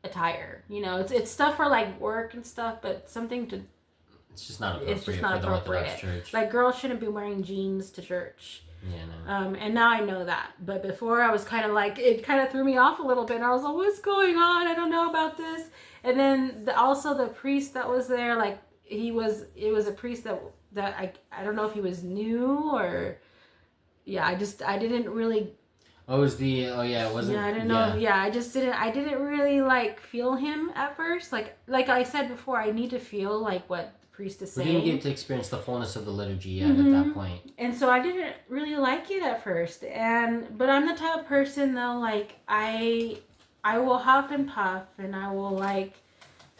attire. You know, it's stuff for like work and stuff, but something to. It's just not appropriate for the Orthodox Church. Like girls shouldn't be wearing jeans to church. Yeah, no. And now I know that. But before I was kind of like, it kind of threw me off a little bit. And I was like, what's going on? I don't know about this. And then also the priest that was there, like it was a priest that I don't know if he was new or, yeah, I didn't really. Oh, it was it wasn't. Yeah, I didn't know. Yeah, I didn't really like feel him at first. Like I said before, I need to feel like what priest is saying. We didn't get to experience the fullness of the liturgy yet at that point. And so I didn't really like it at first. But I'm the type of person though, like I will huff and puff and I will like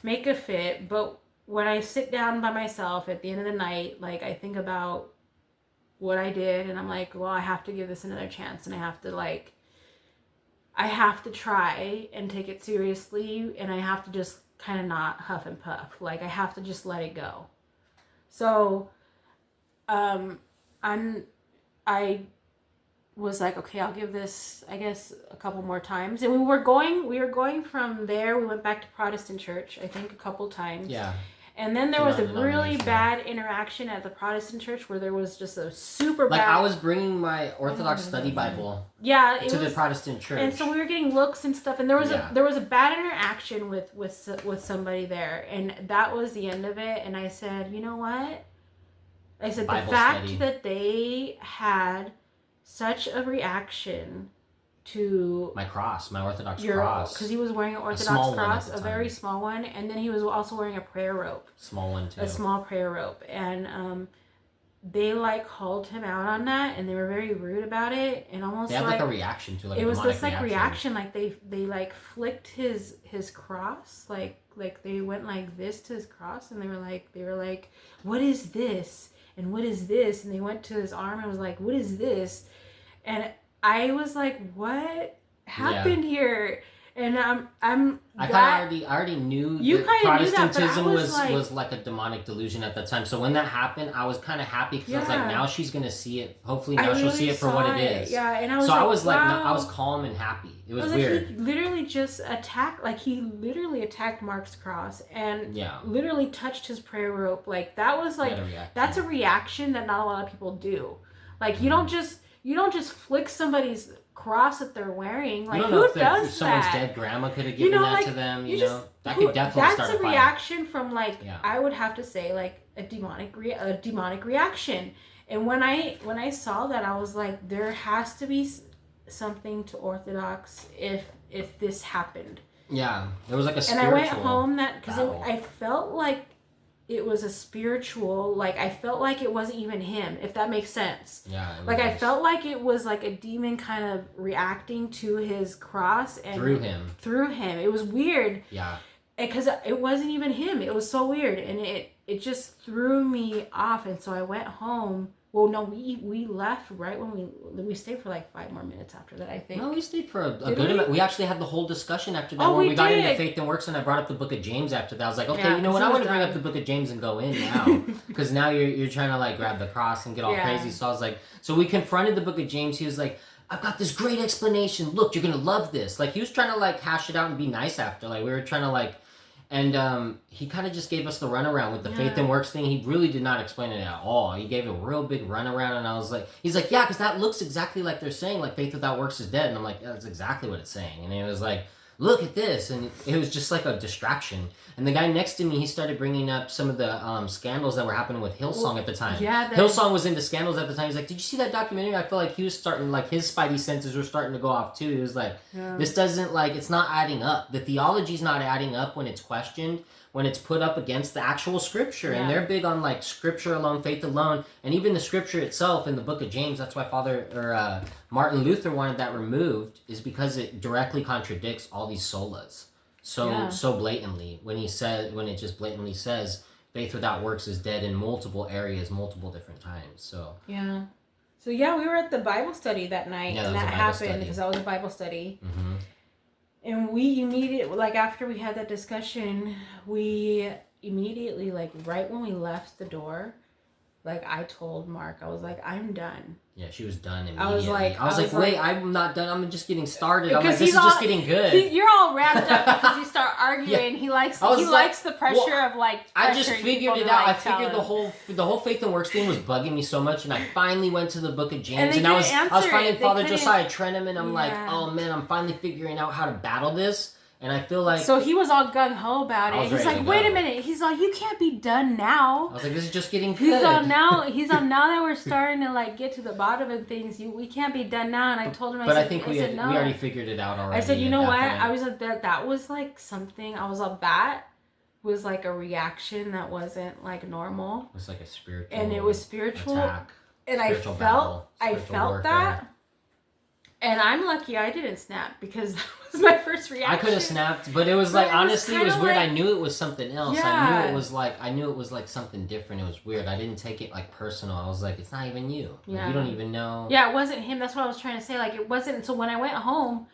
make a fit, but when I sit down by myself at the end of the night, like I think about what I did and I'm like, well, I have to give this another chance and I have to try and take it seriously, and I have to just kind of not huff and puff. Like I have to just let it go. So I was like, okay, I'll give this, I guess, a couple more times. And we were going from there. We went back to Protestant church, I think, a couple times. Yeah. And then there was a really bad interaction at the Protestant church where there was just a super bad. Like I was bringing my Orthodox study Bible. Yeah, to the Protestant church. And so we were getting looks and stuff, and there was a bad interaction with somebody there, and that was the end of it. And I said, you know what? I said Bible the fact study. That they had such a reaction to my Orthodox cross, because he was wearing an Orthodox cross, a very small one, and then he was also wearing a prayer rope, small one too, a small prayer rope, and they like called him out on that, and they were very rude about it, and almost they had like a reaction to like it a was this like reaction, like they like flicked his cross, like they went like this to his cross, and they were like, what is this and what is this, and they went to his arm and was like, what is this, and I was like, what happened here? And I already knew you that Protestantism knew that, was like a demonic delusion at the time. So when that happened, I was kind of happy because I was like, now she's gonna see it. Hopefully now she'll see it for what it is. Yeah, and I was wow. I was calm and happy. It was weird. Like, he literally just attacked. Like he literally attacked Mark's cross and literally touched his prayer rope. Like that was like that's a reaction that not a lot of people do. Like you don't just flick somebody's cross that they're wearing. Like who does that? Someone's dead grandma could have given that to them. That could definitely start a fight. That's a reaction from I would have to say like a demonic reaction. And when I saw that, I was like, there has to be something to Orthodox if this happened. Yeah, there was like a spiritual. And I went home because I felt like it was a spiritual, like I felt like it wasn't even him, if that makes sense. Yeah. Like I felt like it was like a demon kind of reacting to his cross and through him. It was weird. Yeah. Because it wasn't even him. It was so weird, and it just threw me off. And so I went home. Well, no, we left right when we stayed for like 5 more minutes after that, I think. No, we stayed for a good amount. We actually had the whole discussion after that where we got into faith and works, and I brought up the book of James after that. I was like, okay, you know what? I want to bring up the book of James and go in now. Because now you're trying to like grab the cross and get all crazy. So I was like, so we confronted the book of James. He was like, I've got this great explanation. Look, you're going to love this. Like he was trying to like hash it out and be nice after. Like we were trying to like, And he kind of just gave us the runaround with the faith and works thing. He really did not explain it at all. He gave a real big runaround, and I was like, he's like, yeah, because that looks exactly like they're saying, like, faith without works is dead. And I'm like, yeah, that's exactly what it's saying. And he was like, look at this. And it was just like a distraction. And the guy next to me, he started bringing up some of the scandals that were happening with Hillsong at the time. Yeah, Hillsong was into scandals at the time. He's like, did you see that documentary? I feel like he was starting, like, his spidey senses were starting to go off too. He was like, this doesn't, like, it's not adding up. The theology's not adding up when it's questioned, when it's put up against the actual scripture. And they're big on, like, scripture alone, faith alone. And even the scripture itself in the book of James, that's why Martin Luther wanted that removed, is because it directly contradicts all these solas so blatantly when it just blatantly says faith without works is dead in multiple areas, multiple different times. So we were at the Bible study that night, and that happened because that was a Bible study. Mm-hmm. And we immediately, like, after we had that discussion, we immediately, like, right when we left the door, like, I told Mark, I was like, I'm done. Yeah, she was done immediately. I was like, wait, I'm not done. I'm just getting started. I'm like, this is just getting good. You're all wrapped up because you start arguing. He likes the pressure of, like, I just figured it out. I figured the whole faith and works thing was bugging me so much, and I finally went to the book of James, and I was finding Father Josiah Trenham, and I'm like, oh man, I'm finally figuring out how to battle this. And I feel like... So he was all gung-ho about it. He's like, wait a minute. He's like, you can't be done now. I was like, this is just getting good. He's on now that we're starting to, like, get to the bottom of things. We can't be done now. And I told him, I think we already figured it out already. I said, you know what? I was like, that was, like, something. I was like, that was, like, a reaction that wasn't, like, normal. It was like a spiritual And it was spiritual. Attack, and I felt that. And I'm lucky I didn't snap because that was my first reaction. I could have snapped, but it was like, honestly, it was weird. I knew it was something else. Yeah. I knew it was like something different. It was weird. I didn't take it like personal. I was like, it's not even you. Like, you don't even know. Yeah, it wasn't him. That's what I was trying to say. Like, it wasn't until when I went home,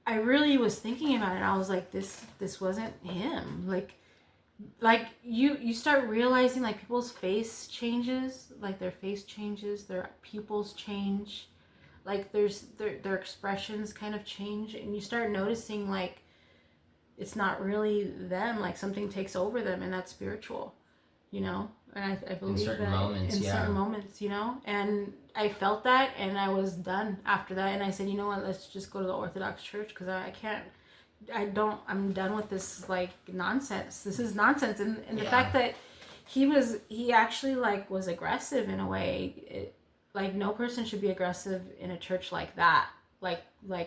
I really was thinking about it. I was like, this wasn't him. Like you start realizing, like, people's face changes, like their face changes, their pupils change. Like, their expressions kind of change, and you start noticing, like, it's not really them. Like, something takes over them, and that's spiritual, you know? And I believe in certain moments, you know? And I felt that, and I was done after that. And I said, you know what? Let's just go to the Orthodox Church, because I'm done with this, like, nonsense. This is nonsense. And the fact that he actually, like, was aggressive in a way, like, no person should be aggressive in a church like that. Like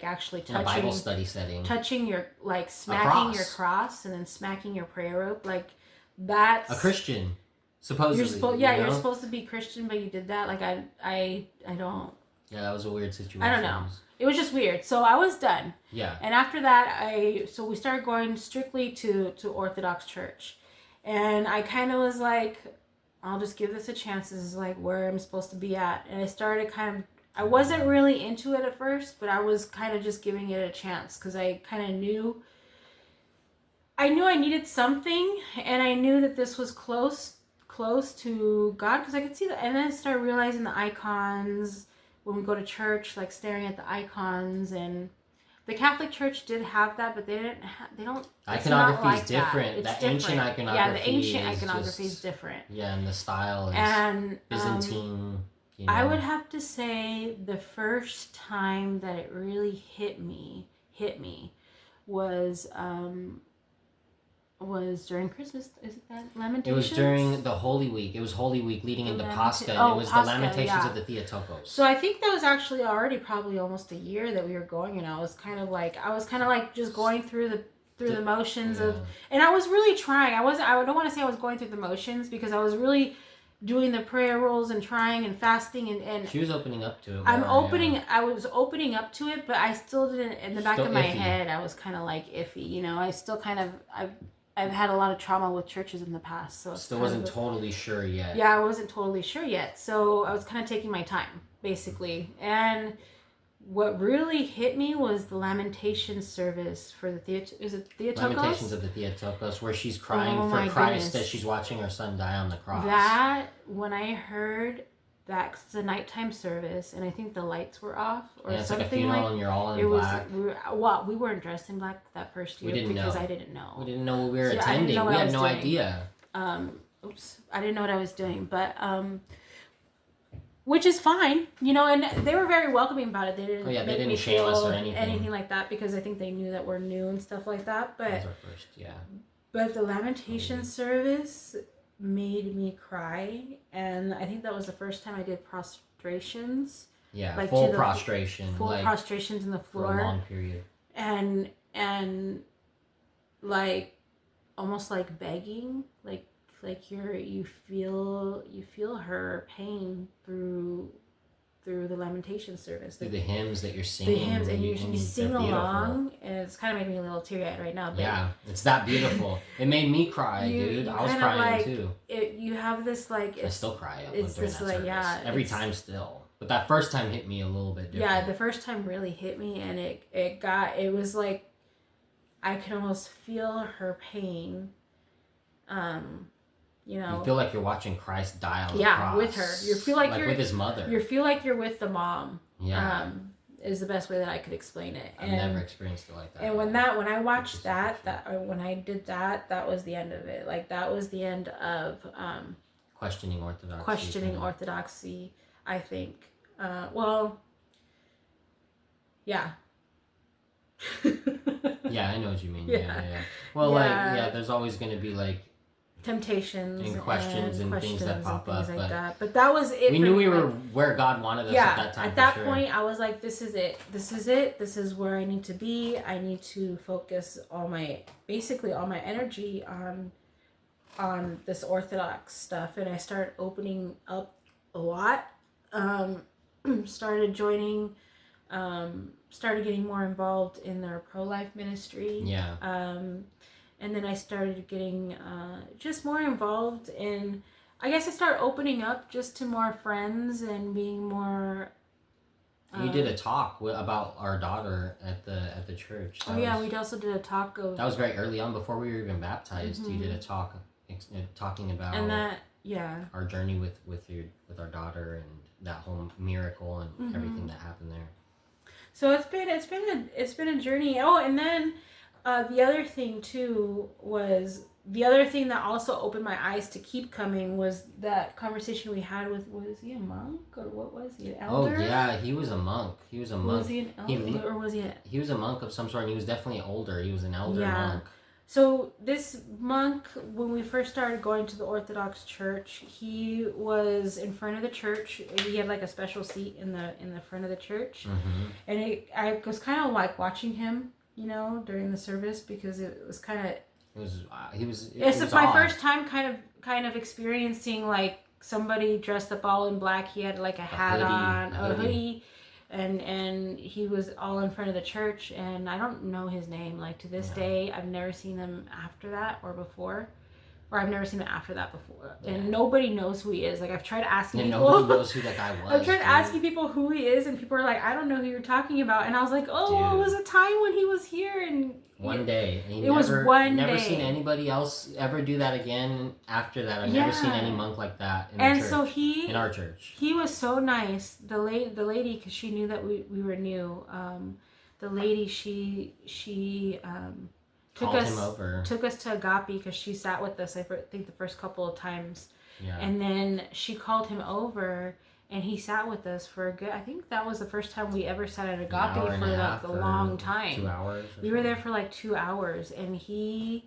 actually touching... In a Bible study setting. Touching your, like, smacking your cross and then smacking your prayer rope. Like, that's... A Christian, supposedly. You're supposed to be Christian, but you did that. Like, I don't... Yeah, that was a weird situation. I don't know. It was just weird. So I was done. Yeah. And after that, so we started going strictly to Orthodox Church. And I kind of was like... I'll just give this a chance. This is, like, where I'm supposed to be at. And I started I wasn't really into it at first, but I was kind of just giving it a chance because I kind of knew I needed something, and I knew that this was close to God because I could see that. And then I started realizing the icons when we go to church, like staring at the icons. And the Catholic Church did have that, but they don't. Iconography is different. The ancient iconography. Yeah, the ancient iconography is different. Yeah, and the style is Byzantine. You know. I would have to say the first time that it really hit me was during Christmas. Is it that Lamentations? It was during the Holy Week. It was Holy Week leading into Pascha. And it was Pascha, the Lamentations of the Theotokos. So I think that was actually already probably almost a year that we were going, and I was kind of like just going through the motions of, and I was really trying. I don't want to say I was going through the motions because I was really doing the prayer rules and trying and fasting and she was opening up to it. I was opening up to it, but I still didn't. In the back of my head, I was kind of like iffy. You know, I still kind of I've had a lot of trauma with churches in the past, so still wasn't totally sure yet. Yeah, I wasn't totally sure yet, so I was kind of taking my time, basically. And what really hit me was the Lamentation service for the Theotokos? Lamentations of the Theotokos, where she's crying for Christ as she's watching her son die on the cross. That, when I heard that, 'cause it's a nighttime service, and I think the lights were off or Yeah, it's something like a funeral like. and you're all in It was black. we weren't dressed in black that first year We didn't because know. I didn't know. We didn't know what we were So I didn't attending. know what We I had was no doing. idea. I didn't know what I was doing, but which is fine, you know, and they were very welcoming about it. They didn't they make didn't me shame feel us or anything like that because I think they knew that we're new and stuff like that. That But was our first, yeah. But the lamentation service made me cry, and I think that was the first time I did prostrations. Yeah, like full prostration. Full like, prostrations in the floor. For a long period. And like almost like begging, like you feel her pain through the lamentation service. Through the hymns that you're singing. The hymns, and you sing along, and it's kind of making me a little teary-eyed right now. But yeah, it's that beautiful. It made me cry, dude. I was crying too. You have this like... I still cry during that this service. Every time still. But that first time hit me a little bit different. Yeah, the first time really hit me, and it was like I could almost feel her pain. You know, you feel like you're watching Christ die on the cross. With her. You feel like you're with his mother. You feel like you're with the mom. Yeah. Is the best way that I could explain it. I've never experienced it like that. And when I watched when I did that was the end of it. Like that was the end of questioning orthodoxy. Orthodoxy, I think. Yeah. Yeah, I know what you mean. Yeah. Well, there's always going to be like temptations and questions and things that pop up, like that. But that was it. We knew we were where God wanted us at that time. At that point, I was like, "This is it. This is it. This is where I need to be. I need to focus all my energy on this Orthodox stuff." And I started opening up a lot. Started joining. Started getting more involved in their pro-life ministry. Yeah. And then I started getting just more involved in, I guess I started opening up just to more friends and being more... you did a talk about our daughter at the church. we also did a talk of... That was very early on before we were even baptized. Mm-hmm. You did a talk talking about our journey with our daughter and that whole miracle and mm-hmm. everything that happened there. So it's been a journey. Oh, and then the other thing too was the other thing that also opened my eyes to keep coming was that conversation we had with, was he a monk or what was he, an elder? Oh yeah, he was a monk. Was he an elder or was he? He was a monk of some sort, and he was definitely older. He was an elder monk. So this monk, when we first started going to the Orthodox Church, he was in front of the church. He had like a special seat in the front of the church, mm-hmm. and I was kind of like watching him, you know, during the service because it was kind of. It's my first time kind of experiencing like somebody dressed up all in black. He had like a hat on, a hoodie. And he was all in front of the church, and I don't know his name. Like to this day, I've never seen him after that or before, or I've never seen him after that before. Yeah. And nobody knows who he is. Like I've tried asking people. Nobody knows who that guy was. I've tried asking people who he is, and people are like, I don't know who you're talking about. And I was like, oh, it was a time when he was here, and one day. Never seen anybody else ever do that again after that. I've never seen any monk like that in the church. So in our church. He was so nice. The lady, because she knew that we were new. The lady, she took us to Agape because she sat with us. I think the first couple of times. Yeah. And then she called him over. And he sat with us for a good... I think that was the first time we ever sat at Agape for like a long time. 2 hours? We were there for like 2 hours. And he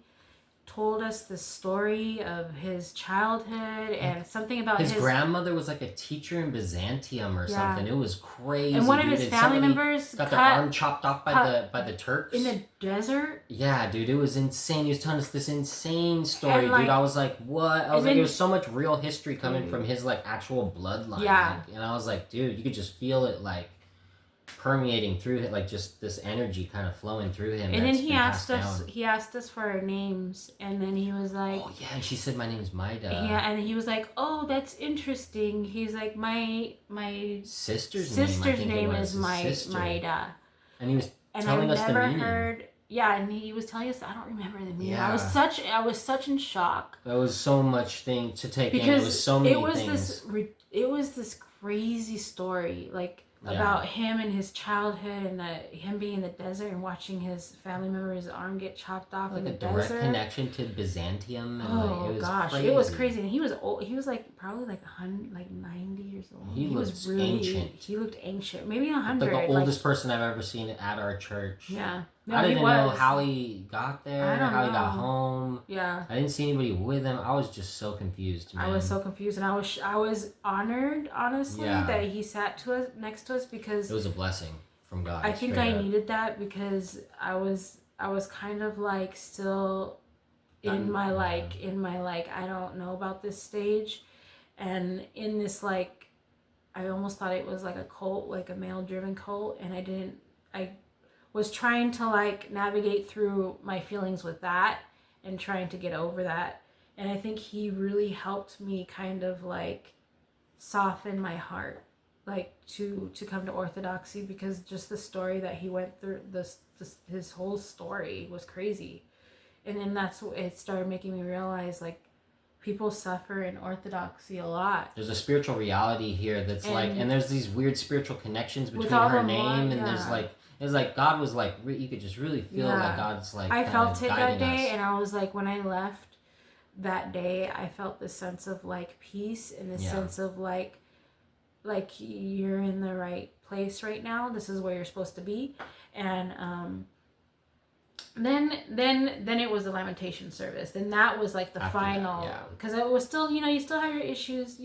told us the story of his childhood and something about his grandmother was like a teacher in Byzantium or something. It was crazy. And one of his family members got their arm chopped off by the Turks in the desert. Yeah, dude, it was insane. He was telling us this insane story, dude. I was like, what? I was like, there was so much real history coming from his like actual bloodline. Yeah, and I was like, dude, you could just feel it like permeating through it, like just this energy kind of flowing through him. And then he asked us for our names, and then he was like, oh yeah, and she said my name's Mayda. Yeah, and he was like, oh, that's interesting. He's like, my sister's name is Mayda. And he was telling us the meaning. And he was telling us, I don't remember the meaning. Yeah. I was such in shock. There was so much thing to take in. It was so many things. It was this crazy story, like about him and his childhood, and him being in the desert and watching his family member's arm get chopped off in the desert. Like a direct connection to Byzantium. And it was crazy. It was crazy. And he was old. He was like probably like 90 years old. He was really ancient. He looked ancient, maybe 100. Like the oldest person I've ever seen at our church. Yeah. No, I didn't know how he got there, how he got home. Yeah. I didn't see anybody with him. I was just so confused, man. I was so confused, and I was honored, honestly, that he sat next to us, because it was a blessing from God. I think I needed that, because I was kind of like still in my I don't know about this stage, and in this like I almost thought it was like a cult, like a male driven cult, and I was trying to like navigate through my feelings with that and trying to get over that. And I think he really helped me kind of like soften my heart, like to come to Orthodoxy, because just the story that he went through, his whole story was crazy. And then that's what it started making me realize, like, people suffer in Orthodoxy a lot. There's a spiritual reality here that's and there's these weird spiritual connections between her name and there's like, it's like God was like, you could just really feel like God's like, I felt it that day, us. and I was like, when I left that day, I felt this sense of like peace and this sense of like you're in the right place right now. This is where you're supposed to be. And then it was the lamentation service. Then that was like the final, because it was still, you still have your issues,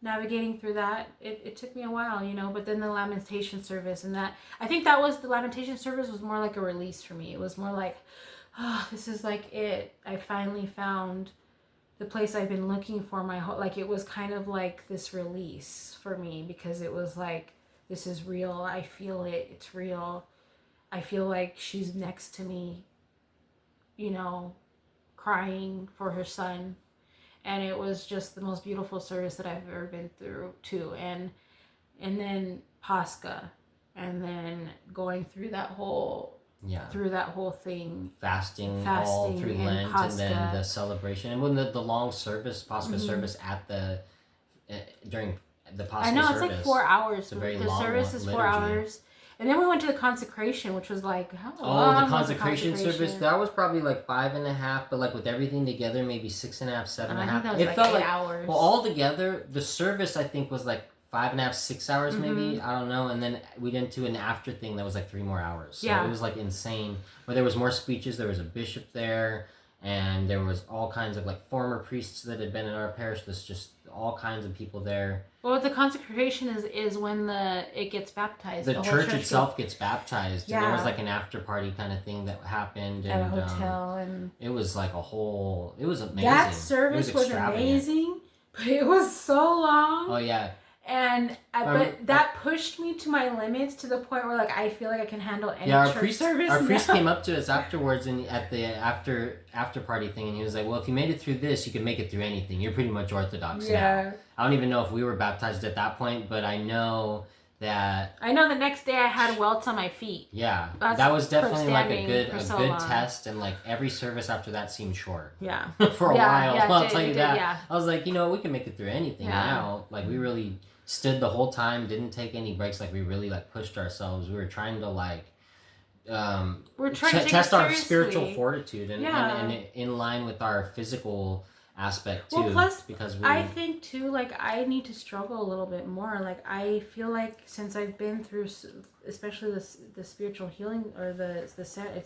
navigating through that. It took me a while, but then the lamentation service, and that, I think that was, the lamentation service was more like a release for me. It was more like, oh, this is like it. I finally found the place I've been looking for my whole, like, it was kind of like this release for me, because it was like, this is real. I feel it. It's real. I feel like she's next to me, crying for her son. And it was just the most beautiful service that I've ever been through too. And then Pascha, and then going through that whole thing, fasting all through Lent, Pascha. and then the celebration, and when the long service, Pascha service at the during the Pascha service. I know, it's like 4 hours. It's a very the long service is liturgy. 4 hours. And then we went to the consecration, which was like, how long? The consecration service, that was probably like 5.5, but like with everything together, maybe 6.5, 7.5. I think that was it like felt 8 like hours. Well, all together, the service I think was like 5.5, 6 hours maybe. I don't know. And then we went to an after thing that was like 3 more hours. So it was like insane. Where there was more speeches, there was a bishop there, and there was all kinds of like former priests that had been in our parish. There's just all kinds of people there. Well, the consecration is when it gets baptized. The church itself gets baptized. Yeah. And there was like an after party kind of thing that happened. At a hotel. And it was like it was amazing. That service was amazing, but it was so long. Oh, yeah. And but that pushed me to my limits, to the point where like I feel like I can handle any church service. Our priest came up to us afterwards and at the after party thing, and he was like, "Well, if you made it through this, you can make it through anything. You're pretty much Orthodox now." I don't even know if we were baptized at that point, but I know the next day I had welts on my feet. Yeah, that was definitely like a good test, and like every service after that seemed short. Yeah, for a while. I'll tell you that. Yeah. I was like, we can make it through anything now. Like we really stood the whole time, didn't take any breaks. Like we really like pushed ourselves. We were trying to like we're trying to test our spiritual fortitude and in line with our physical aspect too. Well, plus because I think too, like I need to struggle a little bit more. Like I feel like since I've been through, especially the spiritual healing or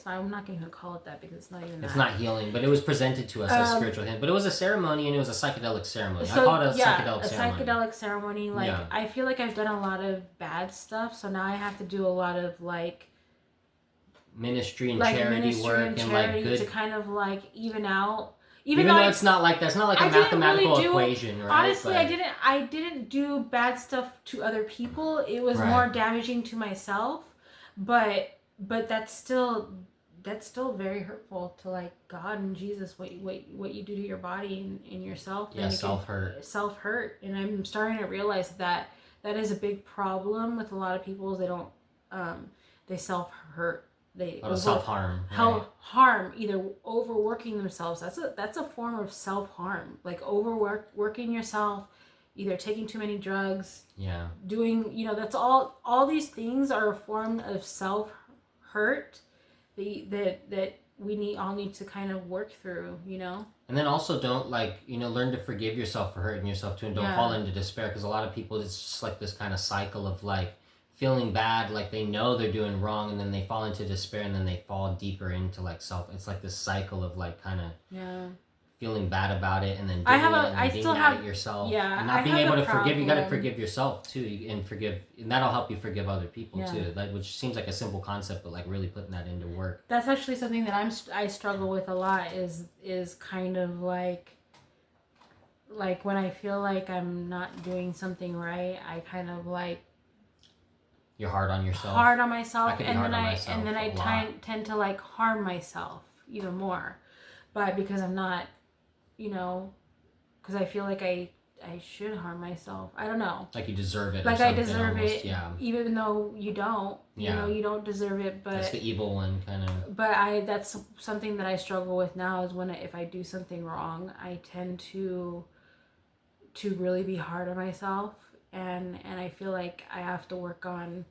I'm not going to call it that, because it's not even. It's not healing, but it was presented to us as spiritual healing. But it was a ceremony, and it was a psychedelic ceremony. So, I call it a psychedelic ceremony. Psychedelic ceremony. Like I feel like I've done a lot of bad stuff, so now I have to do a lot of like ministry and charity work and like good to kind of like even out. Even though it's not like, that's not like a mathematical equation, right? Honestly, I didn't do bad stuff to other people. It was more damaging to myself. But that's still very hurtful to like God and Jesus, what you do to your body and yourself. Yeah, self-hurt. Self-hurt. And I'm starting to realize that is a big problem with a lot of people, is they don't they self-hurt. They self-harm. Harm, either overworking themselves. That's a form of self-harm. Like working yourself, either taking too many drugs, yeah, doing, that's all these things are a form of self hurt that we all need to kind of work through, And then also don't learn to forgive yourself for hurting yourself too, and don't fall into despair, because a lot of people, it's just like this kind of cycle of like feeling bad, like they know they're doing wrong, and then they fall into despair, and then they fall deeper into like it's like this cycle of like kind of feeling bad about it, and then doing being mad at yourself, and not being able to forgive. You got to forgive yourself too, and that'll help you forgive other people too. Which seems like a simple concept, but like really putting that into work. That's actually something that I struggle with a lot. Is kind of like when I feel like I'm not doing something right, I kind of like. You're hard on yourself. Hard on myself, and then I tend to like harm myself even more, but because I'm not. Because I feel like I should harm myself. I don't know. Like you deserve it. Like I deserve it. Yeah. Even though you don't. Yeah. You don't deserve it. But that's the evil one, kind of. But that's something that I struggle with now. Is if I do something wrong, I tend to really be hard on myself, and I feel like I have to work on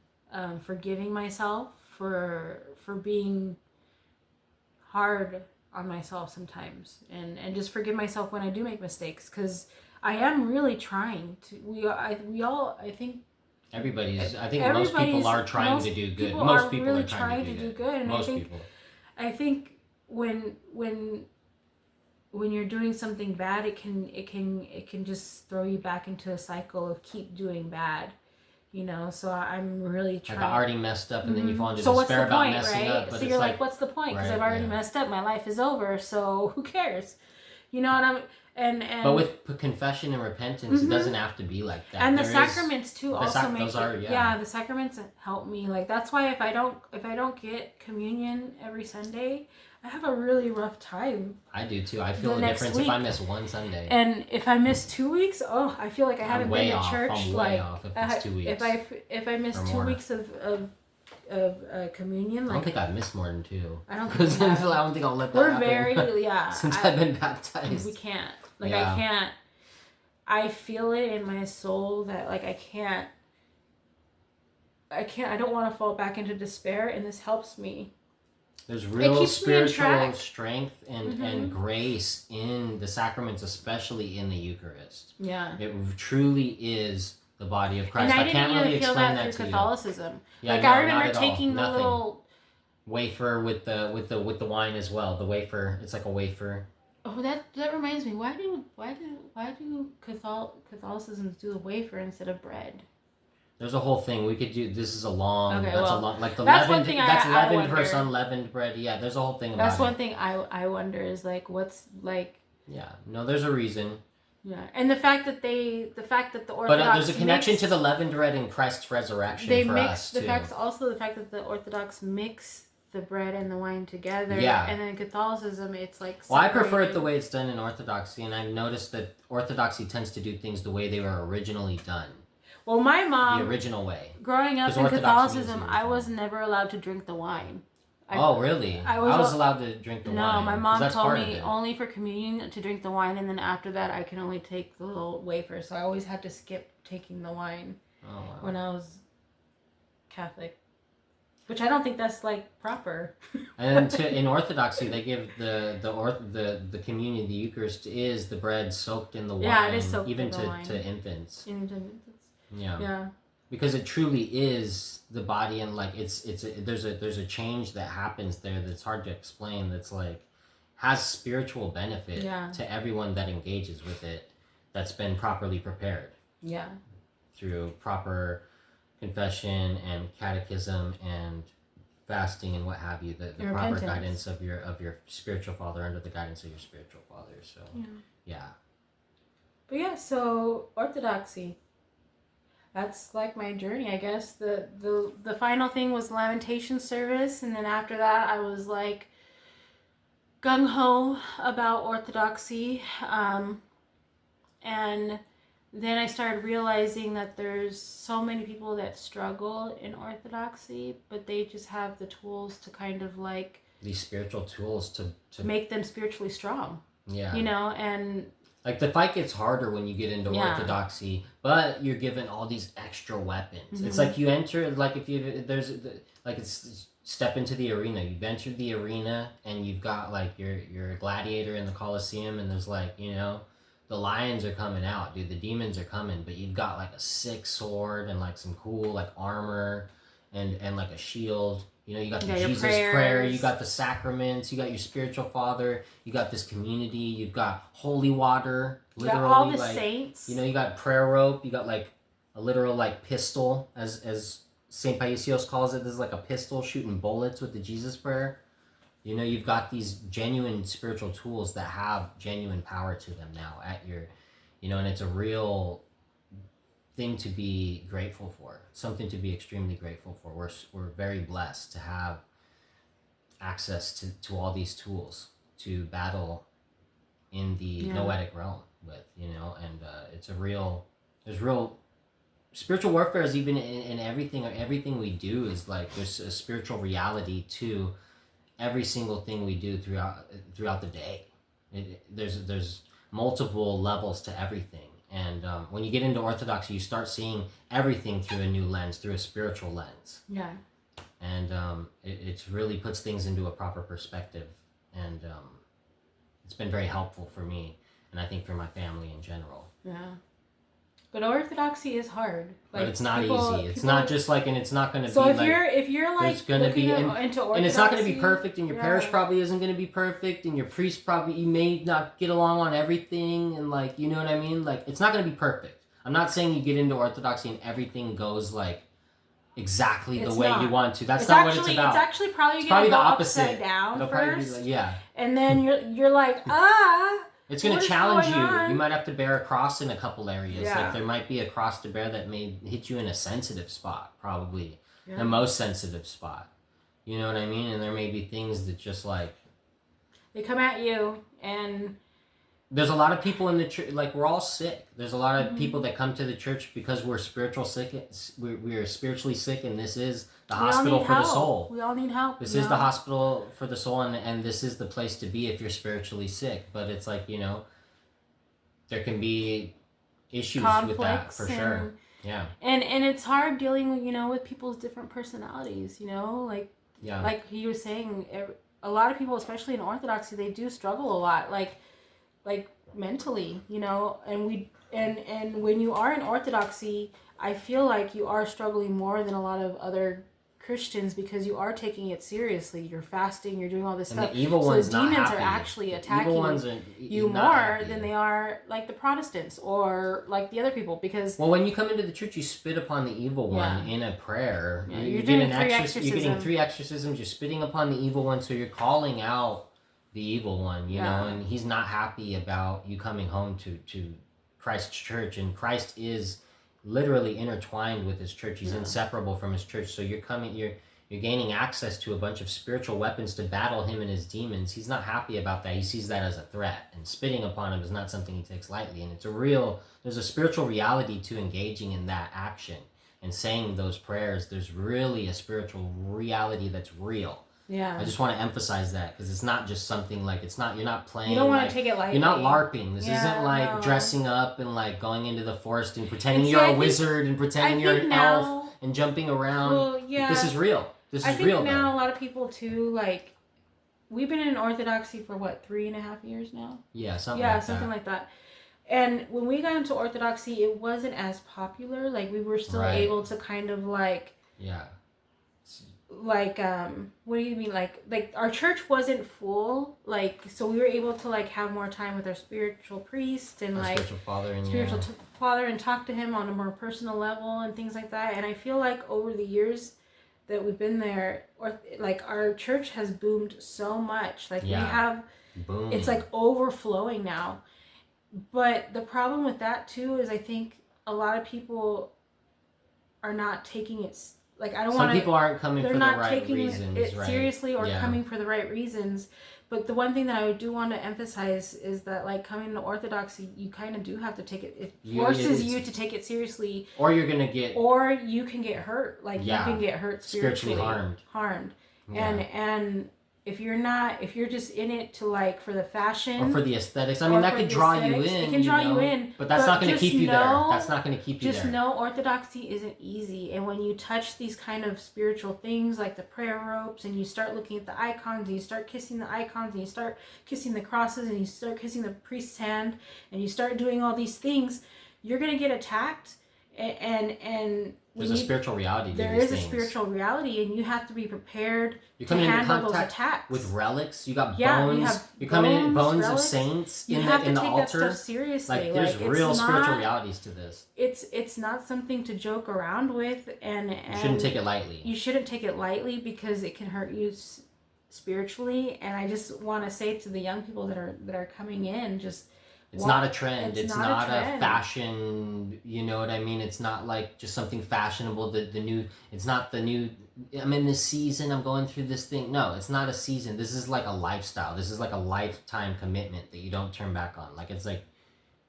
forgiving myself for being hard on myself sometimes, and just forgive myself when I do make mistakes, because I am really trying to. I think most people are trying to do good. Most people really are trying to do good. And I think when you're doing something bad, it can just throw you back into a cycle of keep doing bad. So I'm really trying. Like I already messed up, and then you fall into despair about messing up. But so you're like, what's the point? Because I've already messed up. My life is over. So who cares? And but with confession and repentance, it doesn't have to be like that. And the sacraments too also make the sacraments help me. Like that's why if I don't get communion every Sunday, I have a really rough time. I do too. I feel the difference if I miss one Sunday. And if I miss 2 weeks, I feel like I haven't been to church. I'm way off if it's 2 weeks. If I miss 2 weeks of communion, I don't think I've missed more than 2. I don't think I'll let that happen. Since I've been baptized. We can't. I can't. I feel it in my soul that I can't. I don't want to fall back into despair, and this helps me. There's real spiritual strength and grace in the sacraments, especially in the Eucharist. Yeah. It truly is the body of Christ. And I can't really explain that through to Catholicism. you. Yeah, I remember taking the little wafer with the wine as well. The wafer, it's like a wafer. Oh, that reminds me. Why do Catholicism do the wafer instead of bread? There's a whole thing we could do. This is a long. Like the that's leavened. That's leavened versus unleavened bread. Yeah, there's a whole thing about it. That's one thing I wonder is what's like. Yeah, no, there's a reason. Yeah, and the fact that the Orthodox. But there's a connection to the leavened bread and Christ's resurrection for us too. The fact that the Orthodox mix the bread and the wine together. Yeah. And then Catholicism, it's like. Well, I prefer it the way it's done in Orthodoxy, and I've noticed that Orthodoxy tends to do things the way they were originally done. Well, my mom, the original way. Growing up in Catholicism, I was never allowed to drink the wine. Really? I was allowed to drink the wine. No, my mom told me only for communion to drink the wine, and then after that, I can only take the little wafer. So I always had to skip taking the wine when I was Catholic, which I don't think that's proper. And in Orthodoxy, they give the communion, the Eucharist is the bread soaked in the wine. Yeah, it is soaked even in the wine. to infants. Yeah. Yeah. Because it truly is the body, and there's a change that happens there that's hard to explain. That's has spiritual benefit to everyone that engages with it. That's been properly prepared. Yeah. Through proper confession and catechism and fasting and what have you. The proper guidance of your spiritual father, under the guidance of your spiritual father. So yeah. But yeah, so Orthodoxy. That's my journey, I guess. The final thing was Lamentation service, and then after that I was gung-ho about Orthodoxy, and then I started realizing that there's so many people that struggle in Orthodoxy, but they just have the tools to kind of these spiritual tools to make them spiritually strong. Yeah. And Like the fight gets harder when you get into Orthodoxy, but you're given all these extra weapons. It's like you enter, like if you it's step into the arena. You've entered the arena and you've got like your gladiator in the Colosseum, and there's like, you know, the lions are coming out, dude. The demons are coming, but you've got like a sick sword and like some cool like armor and like a shield. You know, you got the Jesus prayer, you got the sacraments, you got your spiritual father, you got this community, you've got holy water, literally, all the like, saints. You know, you got prayer rope, you got like a literal like pistol, as Saint Paisios calls it. This is like a pistol shooting bullets with the Jesus prayer. You know, you've got these genuine spiritual tools that have genuine power to them now at your, you know, and it's a real thing to be grateful for, something to be extremely grateful for. We're very blessed to have access to all these tools to battle in the noetic realm with, you know, and it's there's real spiritual warfare is even in everything we do is like there's a spiritual reality to every single thing we do throughout the day. There's multiple levels to everything. And when you get into Orthodoxy, you start seeing everything through a new lens, through a spiritual lens. Yeah. And it really puts things into a proper perspective. And it's been very helpful for me, and I think for my family in general. Yeah. But Orthodoxy is hard. Like, but it's not easy. It's not just like, and it's not going to be like... So if you're like there's going to be... into Orthodoxy... And it's not going to be perfect, and your parish probably isn't going to be perfect, and your priest probably... You may not get along on everything, and like, you know what I mean? Like, it's not going to be perfect. I'm not saying you get into Orthodoxy and everything goes like exactly the way you want to. That's not what it's about. It's actually probably going to go upside down It'll first. Probably be like, and then you're like, it's going to challenge you. You might have to bear a cross in a couple areas. Yeah. Like there might be a cross to bear that may hit you in a sensitive spot, probably. The most sensitive spot. You know what I mean? And there may be things that just like... They come at you and... There's a lot of people in the church, like we're all sick. There's a lot of people that come to the church because we're spiritual sick. We are spiritually sick, and this is the hospital for the soul. We all need help. This is the hospital for the soul, and this is the place to be if you're spiritually sick. But it's like, you know, there can be issues with that for sure. Yeah. And it's hard dealing, you know, with people's different personalities. You know, like he was saying, a lot of people, especially in Orthodoxy, they do struggle a lot. Like mentally, you know, and when you are in Orthodoxy, I feel like you are struggling more than a lot of other Christians because you are taking it seriously. You're fasting, you're doing all this stuff. The evil ones, so demons are actually attacking you more than they are like the Protestants or like the other people because... Well, when you come into the church, you spit upon the evil one in a prayer. Yeah, you're doing You're getting 3 exorcisms. You're spitting upon the evil one, so you're calling out the evil one, you know, and he's not happy about you coming home to Christ's church, and Christ is literally intertwined with his church. He's inseparable from his church. So you're gaining access to a bunch of spiritual weapons to battle him and his demons. He's not happy about that. He sees that as a threat, and spitting upon him is not something he takes lightly. And there's a spiritual reality to engaging in that action and saying those prayers. There's really a spiritual reality that's real. Yeah. I just want to emphasize that because it's not just something like you're not playing. You don't want to take it lightly. You're not LARPing. This isn't like dressing up and like going into the forest and pretending you're a wizard and pretending you're an elf and jumping around. Well, yeah. This is real. This is I real. think now a lot of people too, like, we've been in Orthodoxy for what, 3.5 years now? Yeah, something like that. And when we got into Orthodoxy, it wasn't as popular. Like, we were still able to kind of like... Yeah. Like what do you mean like our church wasn't full, like, so we were able to like have more time with our spiritual priest and like spiritual father and talk to him on a more personal level and things like that. And I feel like over the years that we've been there, or like our church has boomed so much, like we have it's like overflowing now. But the problem with that too is I think a lot of people are not taking it like, I don't want to... Some people aren't coming for the right reasons, They're not taking it seriously or coming for the right reasons. But the one thing that I do want to emphasize is that, like, coming to Orthodoxy, you kind of do have to take it... It forces you to take it seriously. Or you're going to get... Or you can get hurt. Like, you can get hurt spiritually harmed. Yeah. And if you're just in it to like for the fashion or for the aesthetics, I mean, that could draw you in. It can draw you in, but that's not going to keep you there. That's not going to keep you there. Just know Orthodoxy isn't easy, and when you touch these kind of spiritual things like the prayer ropes, and you start looking at the icons, and you start kissing the icons, and you start kissing the crosses, and you start kissing the priest's hand, and you start doing all these things, you're going to get attacked, and there's a spiritual reality to there these is things. A spiritual reality, and you have to be prepared You're to coming into handle those contact attacks. with relics. You got bones. You're coming in bones of saints in the altar. You have to take that stuff seriously. Like there's real spiritual realities to this. It's not something to joke around with, and you shouldn't take it lightly. You shouldn't take it lightly because it can hurt you spiritually. And I just want to say to the young people that are coming in, just. It's not a trend. It's not a fashion. You know what I mean? It's not like just something fashionable. The new. It's not the new. I'm in this season. I'm going through this thing. No, it's not a season. This is like a lifestyle. This is like a lifetime commitment that you don't turn back on. Like it's like,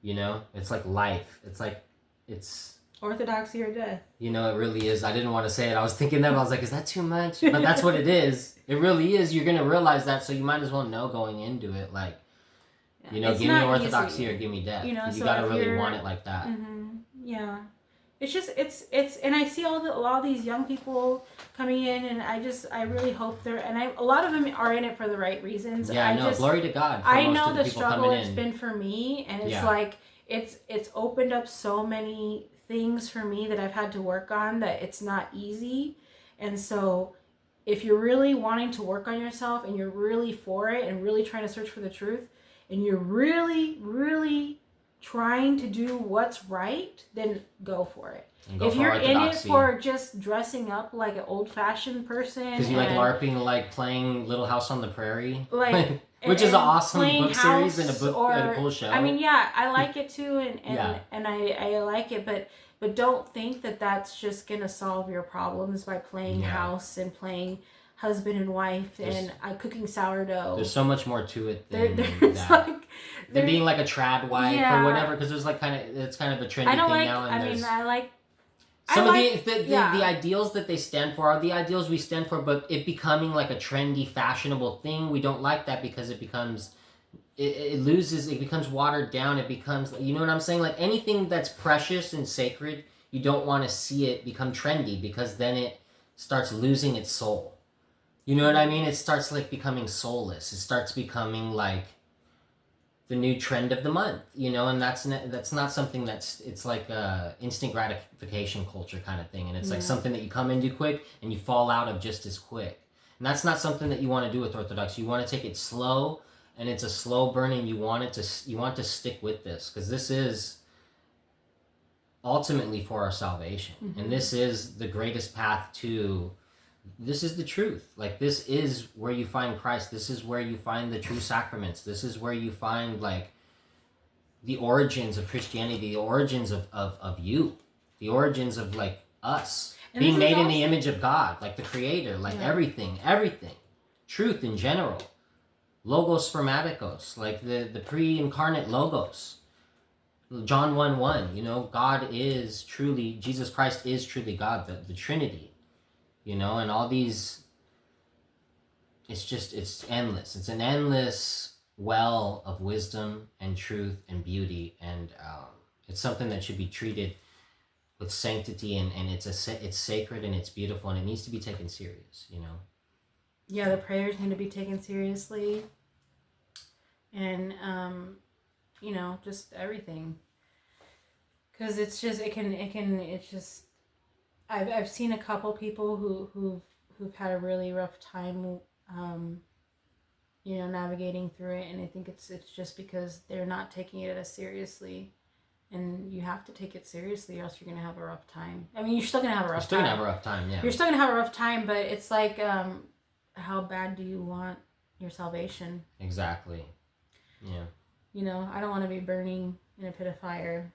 it's like life. It's like, it's orthodoxy or death. It really is. I didn't want to say it. I was thinking that. But I was like, is that too much? But that's what it is. It really is. You're gonna realize that. So you might as well know going into it. Like. Give me orthodoxy or give me death. You so gotta really want it like that. Mm-hmm. Yeah, it's just it's and I see a lot of these young people coming in, and I really hope a lot of them are in it for the right reasons. Yeah, glory to God. I know the struggle it's been for me, and it's like it's opened up so many things for me that I've had to work on that it's not easy, and so. If you're really wanting to work on yourself and you're really for it and really trying to search for the truth, and you're really, really trying to do what's right, then go for it. If you're in it for just dressing up like an old-fashioned person, because you like LARPing, like playing Little House on the Prairie, like which is an awesome book series and a cool show. I mean, yeah, I like it too, and I like it, but don't think that that's just gonna solve your problems by playing house and playing husband and wife and cooking sourdough. There's so much more to it than that. Than being like a trad wife or whatever, because there's like it's kind of a trendy thing now. And the ideals that they stand for are the ideals we stand for, but it becoming like a trendy, fashionable thing, we don't like that because it becomes. It becomes watered down. It becomes, you know what I'm saying? Like anything that's precious and sacred, you don't want to see it become trendy because then it starts losing its soul. You know what I mean? It starts like becoming soulless. It starts becoming like the new trend of the month, and that's not something it's like a instant gratification culture kind of thing. And it's like something that you come into quick and you fall out of just as quick. And that's not something that you want to do with Orthodoxy. You want to take it slow. And it's a slow burning. You want to stick with this because this is ultimately for our salvation, and this is the greatest path to. This is the truth. Like this is where you find Christ. This is where you find the true sacraments. This is where you find like the origins of Christianity, the origins of you, the origins of like us and being made in the image of God, like the Creator, like everything, truth in general. Logos spermaticos, like the pre-incarnate logos. John 1:1, God is truly, Jesus Christ is truly God, the Trinity, and all these, it's endless. It's an endless well of wisdom and truth and beauty, and it's something that should be treated with sanctity, and it's sacred and it's beautiful, and it needs to be taken serious, Yeah, the prayers need to be taken seriously. And, just everything. Because it's just, I've seen a couple people who've had a really rough time, navigating through it. And I think it's just because they're not taking it as seriously. And you have to take it seriously or else you're going to have a rough time. I mean, you're still going to have a rough time. You're still going to have a rough time, yeah. You're still going to have a rough time, but it's like, how bad do you want your salvation? Exactly. Yeah. I don't want to be burning in a pit of fire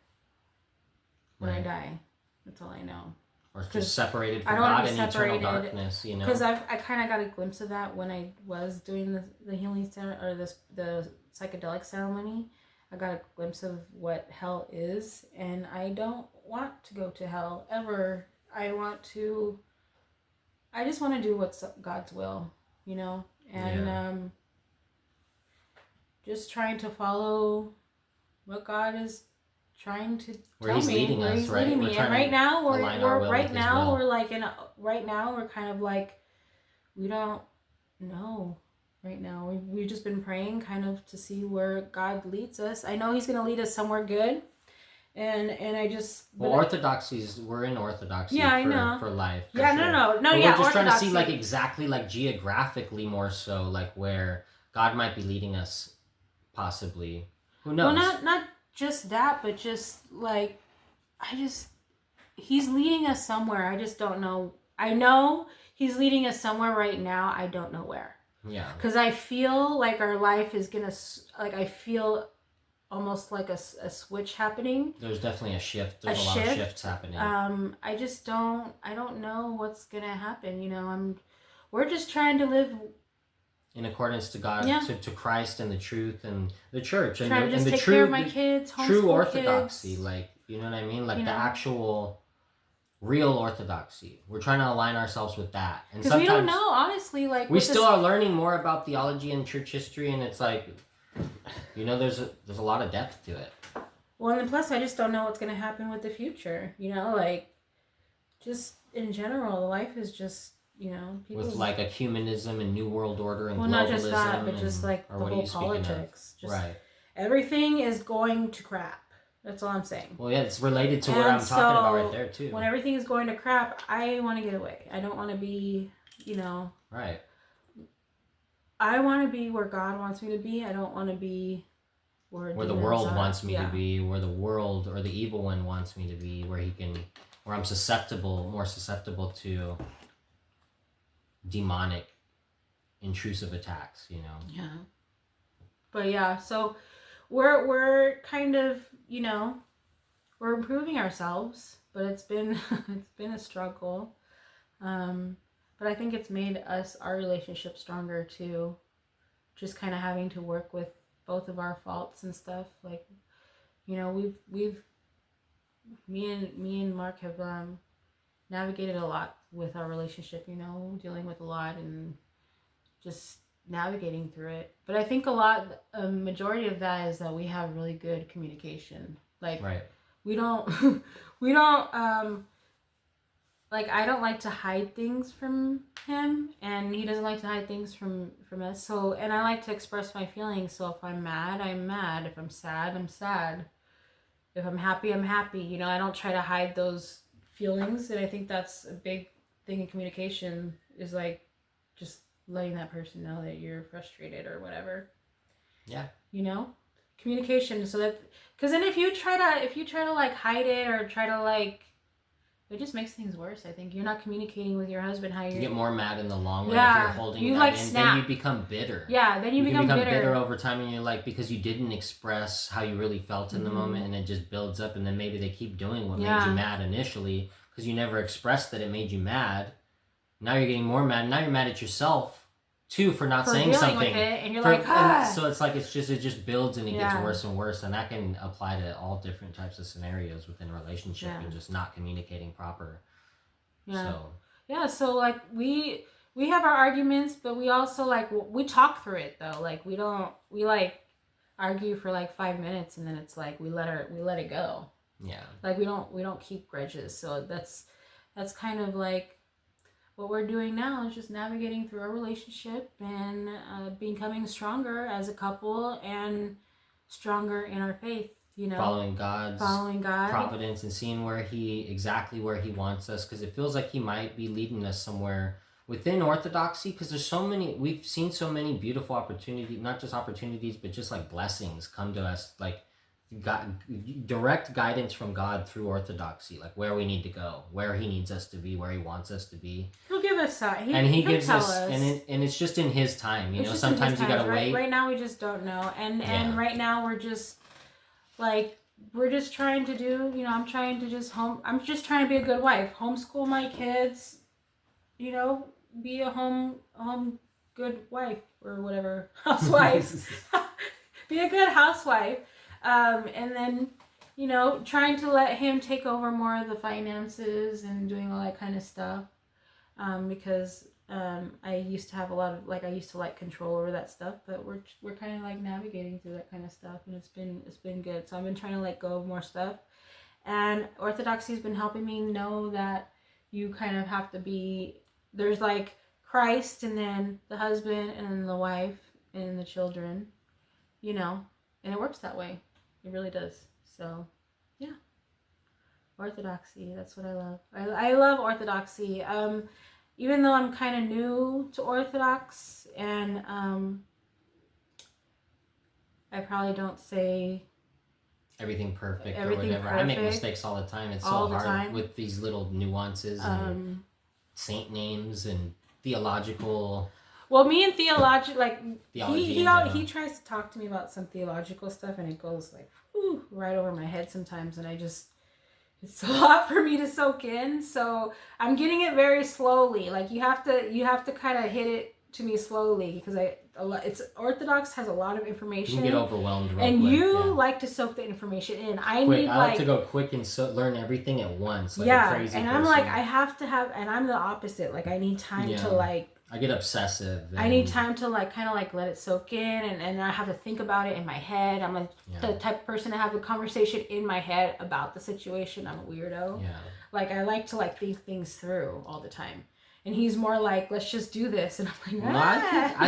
when I die. That's all I know. Or just separated from God in eternal darkness, Because I kind of got a glimpse of that when I was doing the healing or the psychedelic ceremony. I got a glimpse of what hell is, and I don't want to go to hell ever. I just want to do what's God's will, and just trying to follow what God is trying to where He's leading where us, He's right? leading me. And right now we're we don't know. Right now we've just been praying kind of to see where God leads us. I know He's going to lead us somewhere good. And I just orthodoxies, we're in orthodoxy for life. For sure. no. But yeah, we're just trying to see orthodoxy. exactly geographically more so where God might be leading us, possibly. Who knows? Well, not just that, but just He's leading us somewhere. I just don't know. I know He's leading us somewhere right now. I don't know where. Yeah. Because I feel like our life is gonna I feel almost like a switch happening. There's definitely a shift. There's a lot of shifts happening. I just don't know what's gonna happen. We're just trying to live in accordance to God, to Christ and the truth and the church, and trying to just take care of my kids, true orthodoxy, kids. You know what I mean, the actual real orthodoxy. We're trying to align ourselves with that, and because we don't know, honestly. We still are learning more about theology and church history, and it's there's a lot of depth to it. Well, and plus, I just don't know what's going to happen with the future. Just in general, life is just with ecumenism and new world order and globalism. Not just that, but just the whole politics. Just right. Everything is going to crap. That's all I'm saying. Well, yeah, it's related to what I'm talking about right there too. When everything is going to crap, I want to get away. I don't want to be, Right. I want to be where God wants me to be. I don't want to be where the world wants me to be, where the world or the evil one wants me to be, where I'm more susceptible to demonic, intrusive attacks, Yeah. But yeah, so we're kind of, we're improving ourselves, but it's been a struggle. But I think it's made our relationship stronger too. Just kind of having to work with both of our faults and stuff. We've me and Mark have navigated a lot with our relationship, dealing with a lot and just navigating through it. But I think a majority of that is that we have really good communication. Right. We don't I don't like to hide things from him, and he doesn't like to hide things from us. So, and I like to express my feelings. So if I'm mad, I'm mad. If I'm sad, I'm sad. If I'm happy, I'm happy. I don't try to hide those feelings, and I think that's a big thing in communication is just letting that person know that you're frustrated or whatever. Yeah. Communication, so that, because then if you try to hide it or try to it just makes things worse. I think you're not communicating with your husband how you get more mad in the long run. Yeah, if you're holding that in, snap. Then you become bitter. Yeah, then you become bitter over time, and you're because you didn't express how you really felt in the moment, and it just builds up, and then maybe they keep doing what made you mad initially because you never expressed that it made you mad. Now you're getting more mad. Now you're mad at yourself too for not saying something. With it, and you're so it's it just builds and it gets worse and worse, and that can apply to all different types of scenarios within a relationship and just not communicating proper. So we have our arguments, but we also we talk through it though. We argue for 5 minutes, and then it's we let it go. Yeah. We don't keep grudges. So that's kind of what we're doing now is just navigating through our relationship and becoming stronger as a couple and stronger in our faith. Following God providence and seeing exactly where he wants us, because it feels like he might be leading us somewhere within orthodoxy, because we've seen so many beautiful opportunities, not just opportunities, but just blessings come to us, direct guidance from God through orthodoxy, where we need to go, where he needs us to be, where he wants us to be. He'll give us that. He gives us. And it's just in his time, sometimes you gotta wait. Right now we just don't know, and right now we're just we're just trying to do, I'm just trying to be a good wife, homeschool my kids, be a home good wife or whatever, housewife. Be a good housewife, and then trying to let him take over more of the finances and doing all that kind of stuff, because I used to have a lot of I used to like control over that stuff, but we're kind of like navigating through that kind of stuff, and it's been good. So I've been trying to let go of more stuff, and Orthodoxy has been helping me know that you kind of have to be there's like Christ, and then the husband, and then the wife, and then the children, you know, and it works that way. It really does. So, yeah, Orthodoxy. That's what I love. I love Orthodoxy. Even though I'm kind of new to Orthodox, and I probably don't say everything perfect everything or whatever. I make mistakes all the time. It's so hard with these little nuances and saint names and theological. Well, me and theology, he tries to talk to me about some theological stuff, and it goes like right over my head sometimes, and it's a lot for me to soak in. So I'm getting it very slowly. Like you have to kind of hit it to me slowly, because it's Orthodox has a lot of information. You can get overwhelmed real and quick, you like to soak the information in. I like to go quick and learn everything at once. Like a crazy and person. I'm like I have to have, and I'm the opposite. Like I need time to like. I get obsessive. I need time to like kind of like let it soak in, and I have to think about it in my head. I'm like the type of person to have a conversation in my head about the situation. I'm a weirdo. Yeah. Like I like to like think things through all the time. And he's more like, let's just do this. And I'm like, I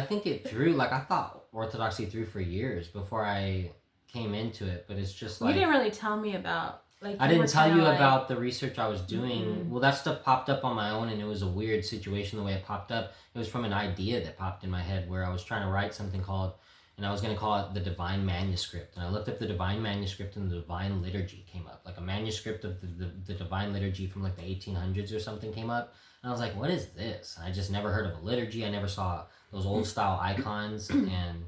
think it through. Like I thought Orthodoxy through for years before I came into it, but it's just like you didn't really tell me about. Like I didn't tell you about the research I was doing. Mm-hmm. Well, that stuff popped up on my own, and it was a weird situation the way it popped up. It was from an idea that popped in my head where I was trying to write something called, and I was going to call it the Divine Manuscript. And I looked up the Divine Manuscript, and the Divine Liturgy came up. Like a manuscript of the Divine Liturgy from like the 1800s or something came up. And I was like, what is this? I just never heard of a liturgy. I never saw those old style icons. And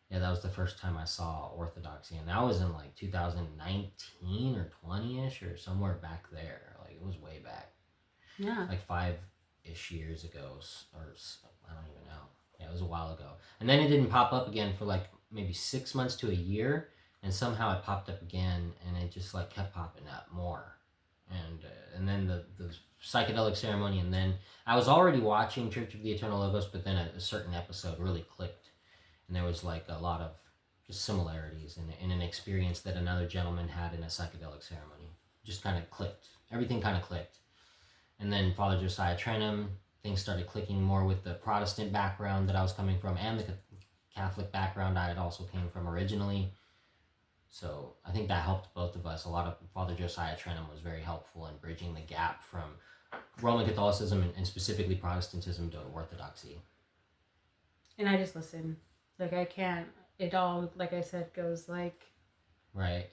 yeah, that was the first time I saw Orthodoxy. And that was in like 2019 or 20-ish or somewhere back there. Like it was way back. Yeah. Like 5-ish years ago, or I don't even know. Yeah, it was a while ago. And then it didn't pop up again for like maybe 6 months to a year. And somehow it popped up again, and it just like kept popping up more. And then the psychedelic ceremony, and then I was already watching Church of the Eternal Logos, but then a certain episode really clicked, and there was like a lot of just similarities in an experience that another gentleman had in a psychedelic ceremony. Just kind of clicked. Everything kind of clicked. And then Father Josiah Trenum, things started clicking more with the Protestant background that I was coming from, and the Catholic background I had also came from originally. So I think that helped both of us. A lot of Father Josiah Trenum was very helpful in bridging the gap from Roman Catholicism and specifically Protestantism to Orthodoxy. And I just listen. Like I can't. It all, like I said, goes like. Right.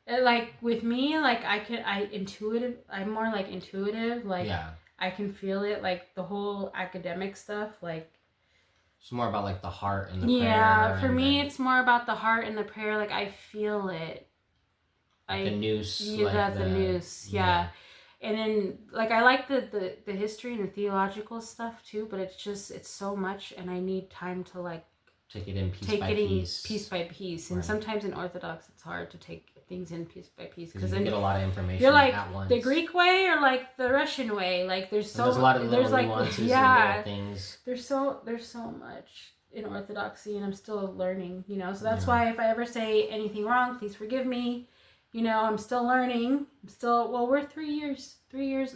Like with me, like I'm more like intuitive. Like yeah. I can feel it. Like the whole academic stuff. Like. It's more about like the heart and the prayer. Yeah, for me, it's more about the heart and the prayer. Like I feel it. Like the noose. You got the noose, yeah. And then like I like the history and the theological stuff too, but it's so much, and I need time to like take it in piece by piece. And sometimes in Orthodox, it's hard to take things in piece by piece because then you get a lot of information. You're like at once. The Greek way or like the Russian way. Like there's a lot of little nuances and little things. There's so much in Orthodoxy, and I'm still learning. So that's why if I ever say anything wrong, please forgive me. I'm still learning. We're 3 years,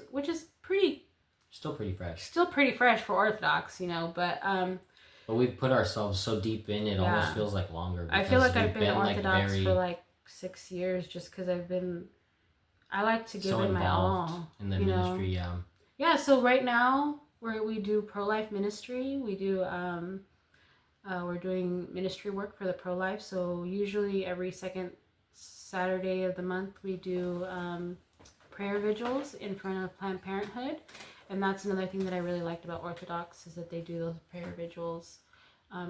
which is still pretty fresh. Still pretty fresh for Orthodox, but we've put ourselves so deep in it, almost feels like longer. I feel like I've been Orthodox for like 6 years, just because I like to give it my all in the ministry. Yeah. So right now we do pro-life ministry. We do we're doing ministry work for the pro-life. So usually every second Saturday of the month we do prayer vigils in front of Planned Parenthood. And that's another thing that I really liked about Orthodox, is that they do those prayer vigils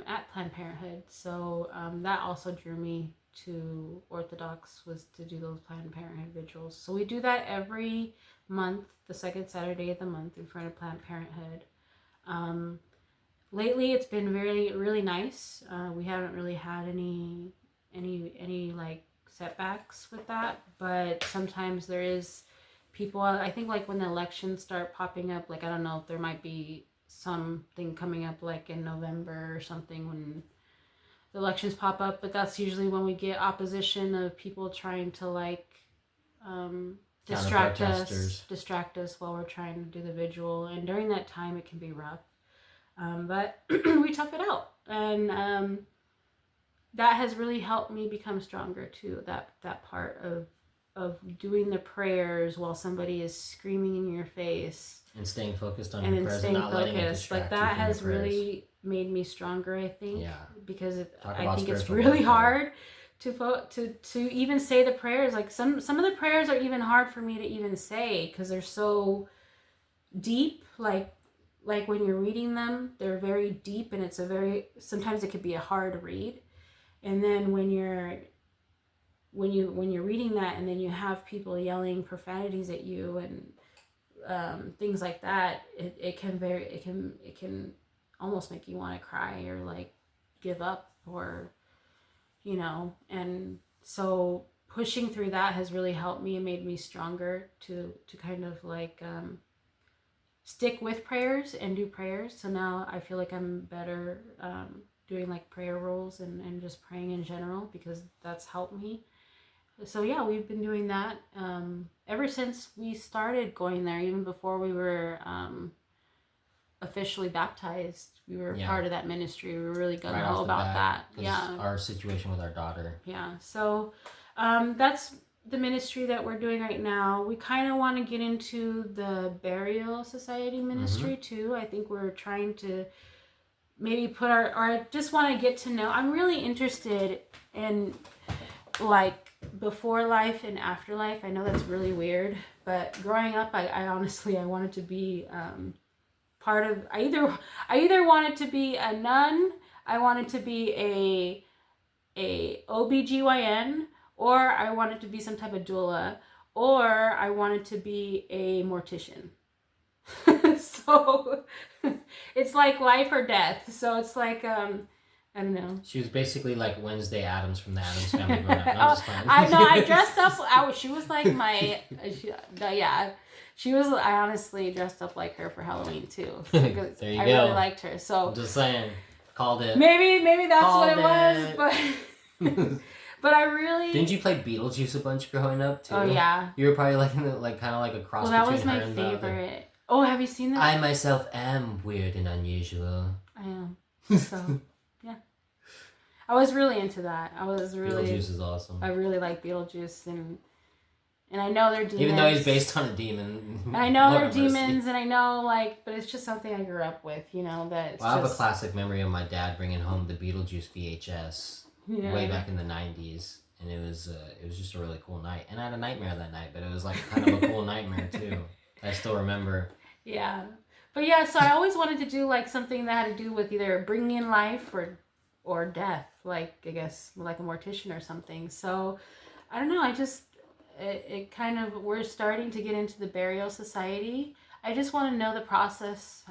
at Planned Parenthood. So that also drew me to Orthodox, was to do those Planned Parenthood vigils. So we do that every month, the second Saturday of the month, in front of Planned Parenthood. Lately, it's been really nice. We haven't really had any like setbacks with that, but sometimes there is people. I think like when the elections start popping up, like I don't know if there might be something coming up like in November or something when the elections pop up, but that's usually when we get opposition of people trying to like distract us while we're trying to do the vigil, and during that time it can be rough, but we tough it out, and that has really helped me become stronger too, that part of doing the prayers while somebody is screaming in your face and staying focused on your prayers and not letting it distract you that from has your prayers. Really made me stronger, I think. Yeah. Because I think it's really hard to even say the prayers. Like some of the prayers are even hard for me to even say because they're so deep. Like when you're reading them, they're very deep, and it's sometimes it could be a hard read. And then when you're reading that, and then you have people yelling profanities at you and things like that, it can almost make you want to cry or like give up, or and so pushing through that has really helped me and made me stronger to kind of like stick with prayers and do prayers. So now I feel like I'm better doing like prayer rules and just praying in general, because that's helped me. So yeah, we've been doing that ever since we started going there, even before we were officially baptized. We were part of that ministry. We were really gung-ho about that. Yeah. Our situation with our daughter. Yeah. So that's the ministry that we're doing right now. We kind of want to get into the burial society ministry too. I think we're trying to maybe or I just want to get to know. I'm really interested in like before life and afterlife. I know that's really weird, but growing up, I honestly, I wanted to be part of, I either wanted to be a nun, I wanted to be a OBGYN, or I wanted to be some type of doula, or I wanted to be a mortician. So it's like life or death. So it's like I don't know. She was basically like Wednesday Addams from the Addams Family growing up. No, I'm just fine. I know. I dressed up. She was like my. She was. I honestly dressed up like her for Halloween too. There you I go. really liked her. So I'm just saying, called it. Maybe that's what it was. But but I really. Didn't you play Beetlejuice a bunch growing up too? Oh yeah. You were probably like kind of like a cross. Well, that was between my her favorite. Oh, have you seen that? I myself am weird and unusual. I am. So yeah. I was really into that. Beetlejuice is awesome. I really like Beetlejuice, and I know they're demons. Even though he's based on a demon. And I know they're demons, and I know but it's just something I grew up with, that it's I have a classic memory of my dad bringing home the Beetlejuice VHS way back in the 90s, and it was just a really cool night. And I had a nightmare that night, but it was like kind of a cool nightmare too. I still remember. Yeah. But yeah, so I always wanted to do like something that had to do with either bringing in life or death, like I guess like a mortician or something. So I don't know, it kind of, we're starting to get into the burial society. I just want to know the process,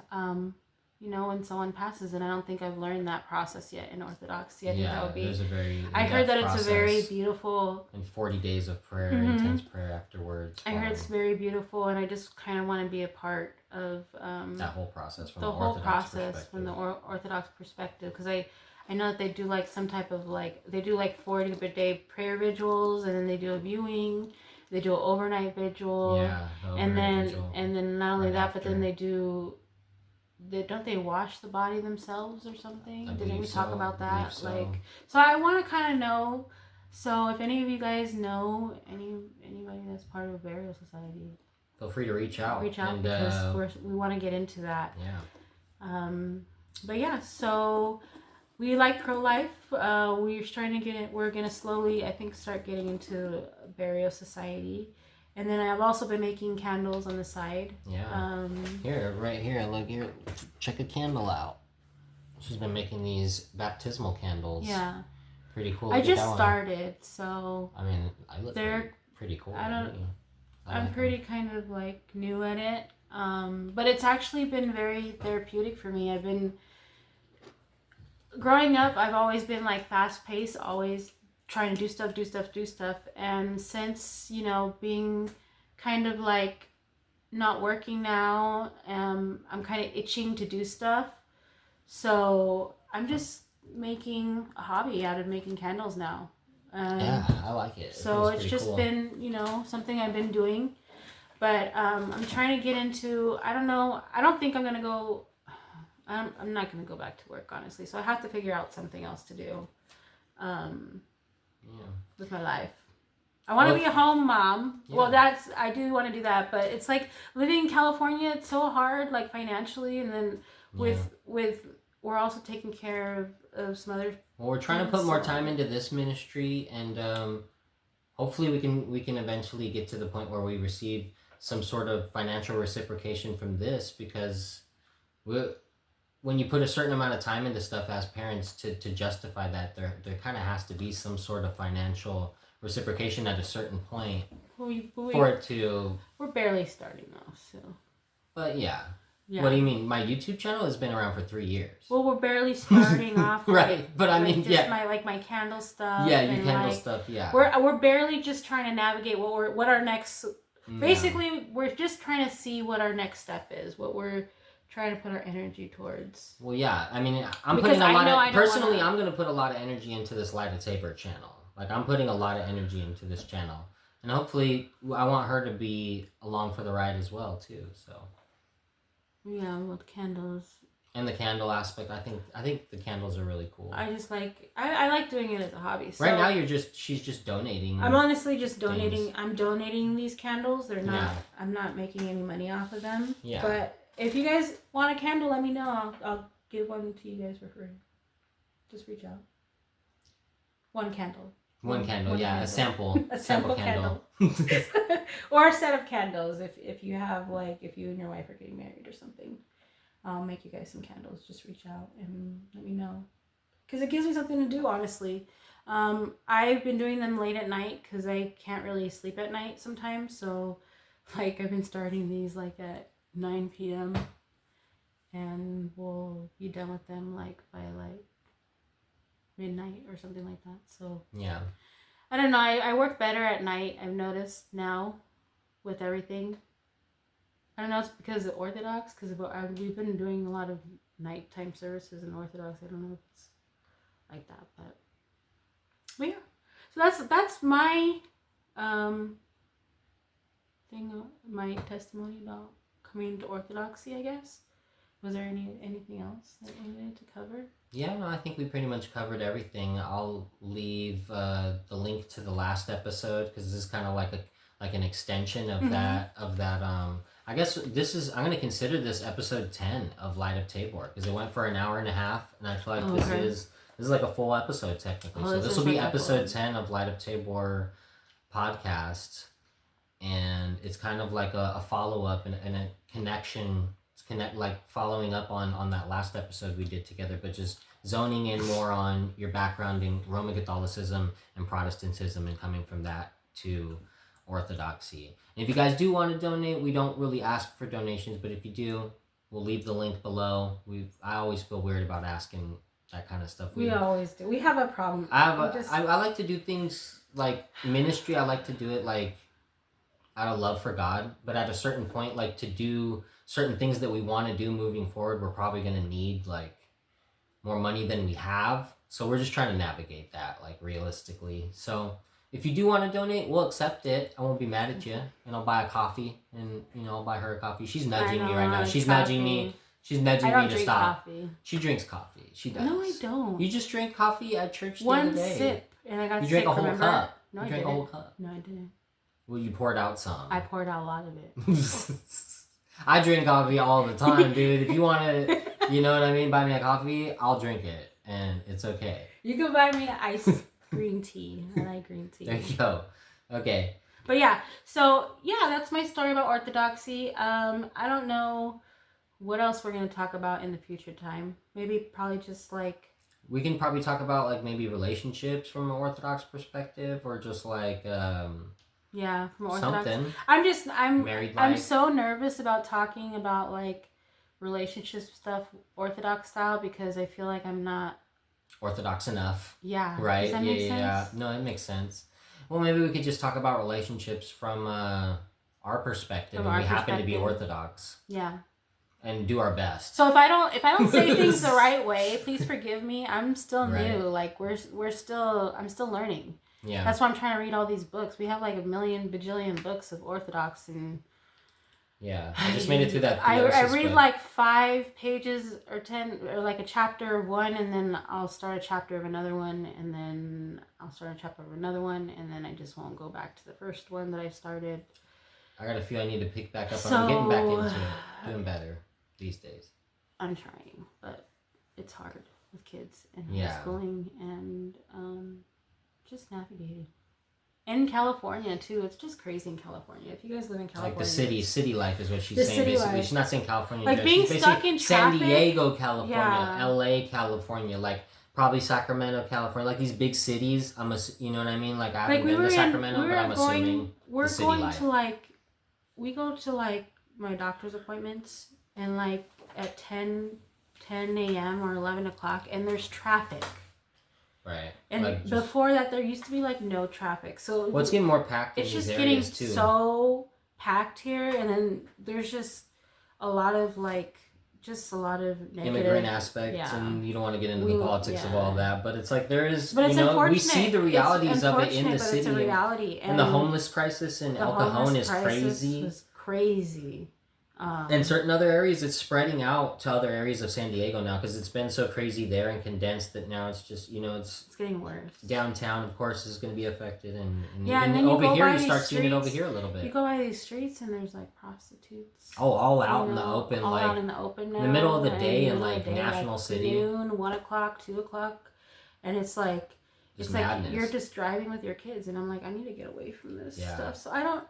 when someone passes, and I don't think I've learned that process yet in Orthodoxy. I think that would be. There's a very. I heard that it's a very beautiful. And 40 days of prayer, intense prayer afterwards. I heard it's very beautiful, and I just kind of want to be a part of that whole process from the Orthodox perspective, because I know that they do like some type of they do like 40-day prayer vigils, and then they do a viewing, they do an overnight vigil, and then not only that, but then they do. Don't they wash the body themselves or something? Didn't we talk about that? So I want to kind of know. So if any of you guys know anybody that's part of a burial society, feel free to reach out. Because we want to get into that. Yeah. But yeah, so we like pro-life. We're trying to get it. We're gonna slowly, I think, start getting into a burial society. And then I've also been making candles on the side. Yeah. Right here. Look here. Check a candle out. She's been making these baptismal candles. Yeah. Pretty cool. I just started, so. I mean, they're pretty cool. I'm pretty kind of new at it. But it's actually been very therapeutic for me. I've been. Growing up, I've always been fast paced, always trying to do stuff, and since being kind of not working now. I'm kind of itching to do stuff. So I'm just making a hobby out of making candles now. Yeah, I like it. So it's just cool. been, something I've been doing. But I'm trying to get into, I don't know, I don't think I'm going to go, I'm not going to go back to work, honestly. So I have to figure out something else to do with my life. I want to be a home mom. Yeah. Well, I do want to do that, but it's like living in California, it's so hard, like financially, and then with we're also taking care of some other. Well, we're trying to put more time into this ministry, and hopefully we can eventually get to the point where we receive some sort of financial reciprocation from this, because when you put a certain amount of time into stuff as parents, to justify that, there kind of has to be some sort of financial reciprocation at a certain point for it to. We're barely starting though, so. But yeah. What do you mean? My YouTube channel has been around for 3 years. Well, we're barely starting off. Right, but I mean, just my candle stuff. Yeah, your candle stuff. Yeah. We're barely just trying to navigate what our next. Basically, we're just trying to see what our next step is. What we're trying to put our energy towards. Well, yeah. I mean, I'm putting a lot of. Personally, I'm going to put a lot of energy into this Light of Tabor channel. Like, I'm putting a lot of energy into this channel, and hopefully, I want her to be along for the ride as well too. So. Yeah, with candles. And the candle aspect, I think the candles are really cool. I just like I like doing it as a hobby. So right now she's just donating. I'm honestly just donating. I'm donating these candles. They're not. Yeah. I'm not making any money off of them. Yeah. But if you guys want a candle, let me know. I'll give one to you guys for free. Just reach out. One candle. One candle. Candle. A sample. A sample candle. Or a set of candles if you have, like, if you and your wife are getting married or something. I'll make you guys some candles. Just reach out and let me know. Because it gives me something to do, honestly. I've been doing them late at night because I can't really sleep at night sometimes. So, like, I've been starting these, like, at 9 p.m. And we'll be done with them, like, by, like, midnight or something like that. So yeah, I don't know. I work better at night. I've noticed now with everything. I don't know. It's because of Orthodox. Because we've been doing a lot of nighttime services in Orthodox. I don't know if it's like that, but yeah. So that's my thing. My testimony about coming to Orthodoxy, I guess. Was there anything else that we needed to cover? Yeah, no, I think we pretty much covered everything. I'll leave the link to the last episode because this is kind of like an extension of that. I guess I'm going to consider this episode 10 of Light of Tabor because it went for an hour and a half, and I feel like this is like a full episode technically. So this will be episode 10 of Light of Tabor podcast, and it's kind of like a follow up and a connection. Like following up on that last episode we did together, but just zoning in more on your background in Roman Catholicism and Protestantism and coming from that to Orthodoxy. And if you guys do want to donate, we don't really ask for donations, but if you do, we'll leave the link below. I always feel weird about asking that kind of stuff. We always do. We have a problem. I like to do things like ministry. I like to do it like out of love for God, but at a certain point, like to do certain things that we want to do moving forward, we're probably going to need like more money than we have. So we're just trying to navigate that like realistically. So if you do want to donate, we'll accept it. I won't be mad at you, and I'll buy a coffee, and I'll buy her a coffee. She's nudging me right now. She's nudging me. She's nudging me to stop. Coffee. She drinks coffee. She does. No, I don't. You just drank coffee at church the other day. One sip, and I got sick. You drank a whole cup. No, you drank a whole cup. No, I didn't. Well, you poured out some. I poured out a lot of it. I drink coffee all the time, dude. If you want to, you know what I mean, buy me a coffee, I'll drink it, and it's okay. You can buy me iced green tea. I like green tea. There you go. Okay. But yeah, so yeah, that's my story about Orthodoxy. I don't know what else we're going to talk about in the future time. Maybe probably just like... We can probably talk about like maybe relationships from an Orthodox perspective, or just like... yeah, from Orthodox. Something. I'm married life. I'm so nervous about talking about like relationship stuff Orthodox style because I feel like I'm not Orthodox enough. Yeah. Right? Does that make sense? Yeah. No, it makes sense. Well, maybe we could just talk about relationships from our perspective, From and our we happen to be perspective. Orthodox. Yeah. And do our best. So if I don't say things the right way, please forgive me. I'm still Right. new. Like I'm still learning. Yeah. That's why I'm trying to read all these books. We have like a million bajillion books of Orthodox, and yeah, I just made it through that. I read like 5 pages or 10 or like a chapter of one, and then I'll start a chapter of another one, and then I'll start a chapter of another one, and then I just won't go back to the first one that I started. I got a few I need to pick back up. So, I'm getting back into it, doing better these days. I'm trying, but it's hard with kids and homeschooling and just navigating. In California too, it's just crazy in California. If you guys live in California, Like the city life is what she's saying. Basically, life. she's not saying California. Like being stuck in San traffic. Diego, California, Yeah. LA, California, like probably Sacramento, California, like these big cities. You know what I mean? Like I haven't been to Sacramento, but I'm assuming we're the city going life. to like we go to like my doctor's appointments and like at 10 a.m. or 11 o'clock, and there's traffic. Right. And like before that, there used to be like no traffic. So it's getting more packed. It's in just these getting areas too. so packed here, and then there's just a lot of negative immigrant aspects, and you don't want to get into the politics of all that, but it's like there is. But it's unfortunate. We see the realities of it in the city. It's a reality, and the homeless crisis in El Cajon is crazy. Was crazy. And certain other areas, it's spreading out to other areas of San Diego now because it's been so crazy there and condensed that now it's just it's getting worse. Downtown, of course, is going to be affected, and and then over here you start streets, seeing it over here a little bit. You go by these streets and there's like prostitutes. Oh, all out in the open, all like out in the open now, in the middle of the day in like National City, noon, 1 o'clock, 2 o'clock, and it's like just it's madness. Like you're just driving with your kids, and I'm like, I need to get away from this stuff. So I don't.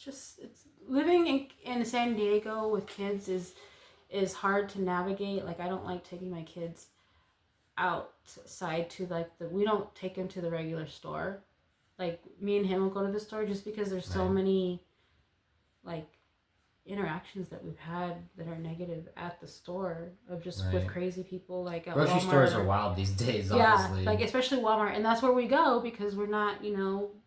It's living in San Diego with kids is hard to navigate. Like I don't like taking my kids outside to we don't take him to the regular store. Like me and him will go to the store just because there's so many like interactions that we've had that are negative at the store of just with crazy people like at grocery Walmart. Stores are wild these days, obviously. Yeah, like especially Walmart, and that's where we go because we're not,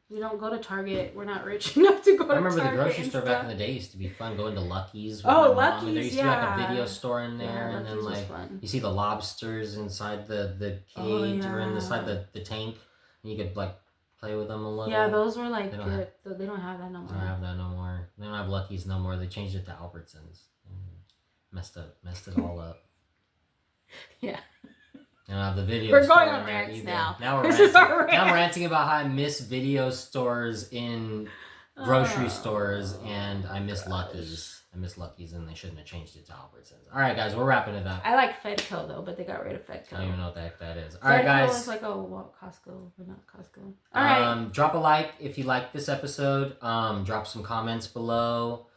we don't go to Target. We're not rich enough to go to Target. I remember the grocery store back in the day used to be fun, going to Lucky's. Lucky's, there used to be like a video store in there, and then like you see the lobsters inside the cage or inside the tank, and you could like play with them a little. Yeah, those were like good. They don't have that no more. They don't have that no more. They don't have Lucky's no more. They changed it to Albertsons. Messed it all up. Yeah. The video. We're going on rants now. Now we're ranting. Now I'm ranting about how I miss video stores in grocery stores, and I miss Lucky's. I miss Lucky's, and they shouldn't have changed it to Albertsons. All right, guys, we're wrapping it up. I like Fedco though, but they got rid of Fedco. I don't even know what the heck that is. All right, guys. Fedco is like Costco, but not Costco. All right. Drop a like if you like this episode. Drop some comments below.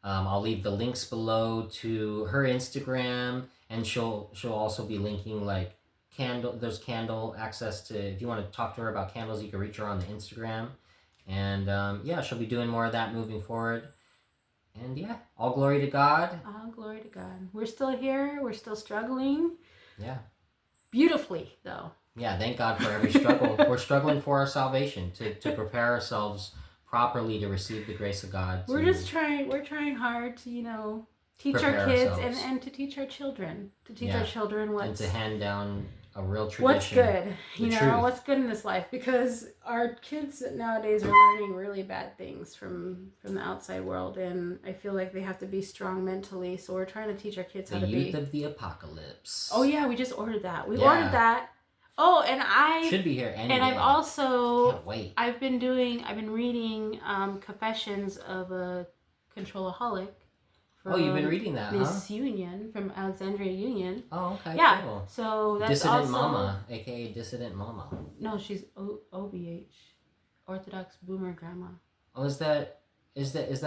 I'll leave the links below to her Instagram, and she'll also be linking like there's candle access to, if you want to talk to her about candles, you can reach her on the Instagram, and she'll be doing more of that moving forward. And all glory to God. All glory to God. We're still here. We're still struggling. Yeah. Beautifully though. Yeah, thank God for every struggle. We're struggling for our salvation, to prepare ourselves properly to receive the grace of God. We're trying hard to teach our kids and to teach our children. And to hand down a real tradition. What's good, what's good in this life, because our kids nowadays are learning really bad things from the outside world, and I feel like they have to be strong mentally, so we're trying to teach our kids how to be. The Youth of the Apocalypse. Oh yeah, we just ordered that. Ordered that. Oh, and I should be here any And day. I've also can't wait. I've been reading Confessions of a Controlaholic. You've been reading that, Miss Union from Alexandria Union. Oh, okay. Yeah. Cool. So that's Dissident also Mama, aka Dissident Mama. No, she's OBH, Orthodox Boomer Grandma. Oh, is that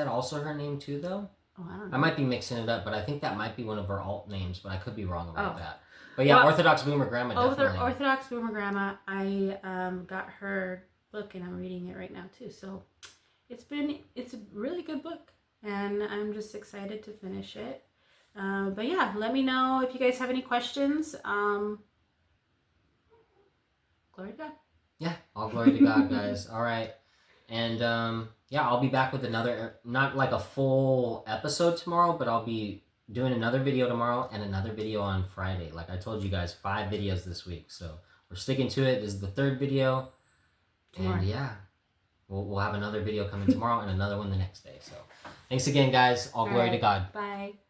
also her name too, though? Oh, I don't know. I might be mixing it up, but I think that might be one of her alt names, but I could be wrong about that. But yeah, Orthodox Boomer Grandma, definitely. Orthodox Boomer Grandma. I got her book, and I'm reading it right now too. So it's a really good book, and I'm just excited to finish it. But yeah, let me know if you guys have any questions. Glory to God. Yeah, all glory to God, guys. All right. And yeah, I'll be back with another, not like a full episode tomorrow, but I'll be doing another video tomorrow and another video on Friday. Like I told you guys, 5 videos this week. So we're sticking to it. This is the 3rd video. Tomorrow. And yeah, we'll have another video coming tomorrow and another one the next day. So thanks again, guys. All glory to God. Bye.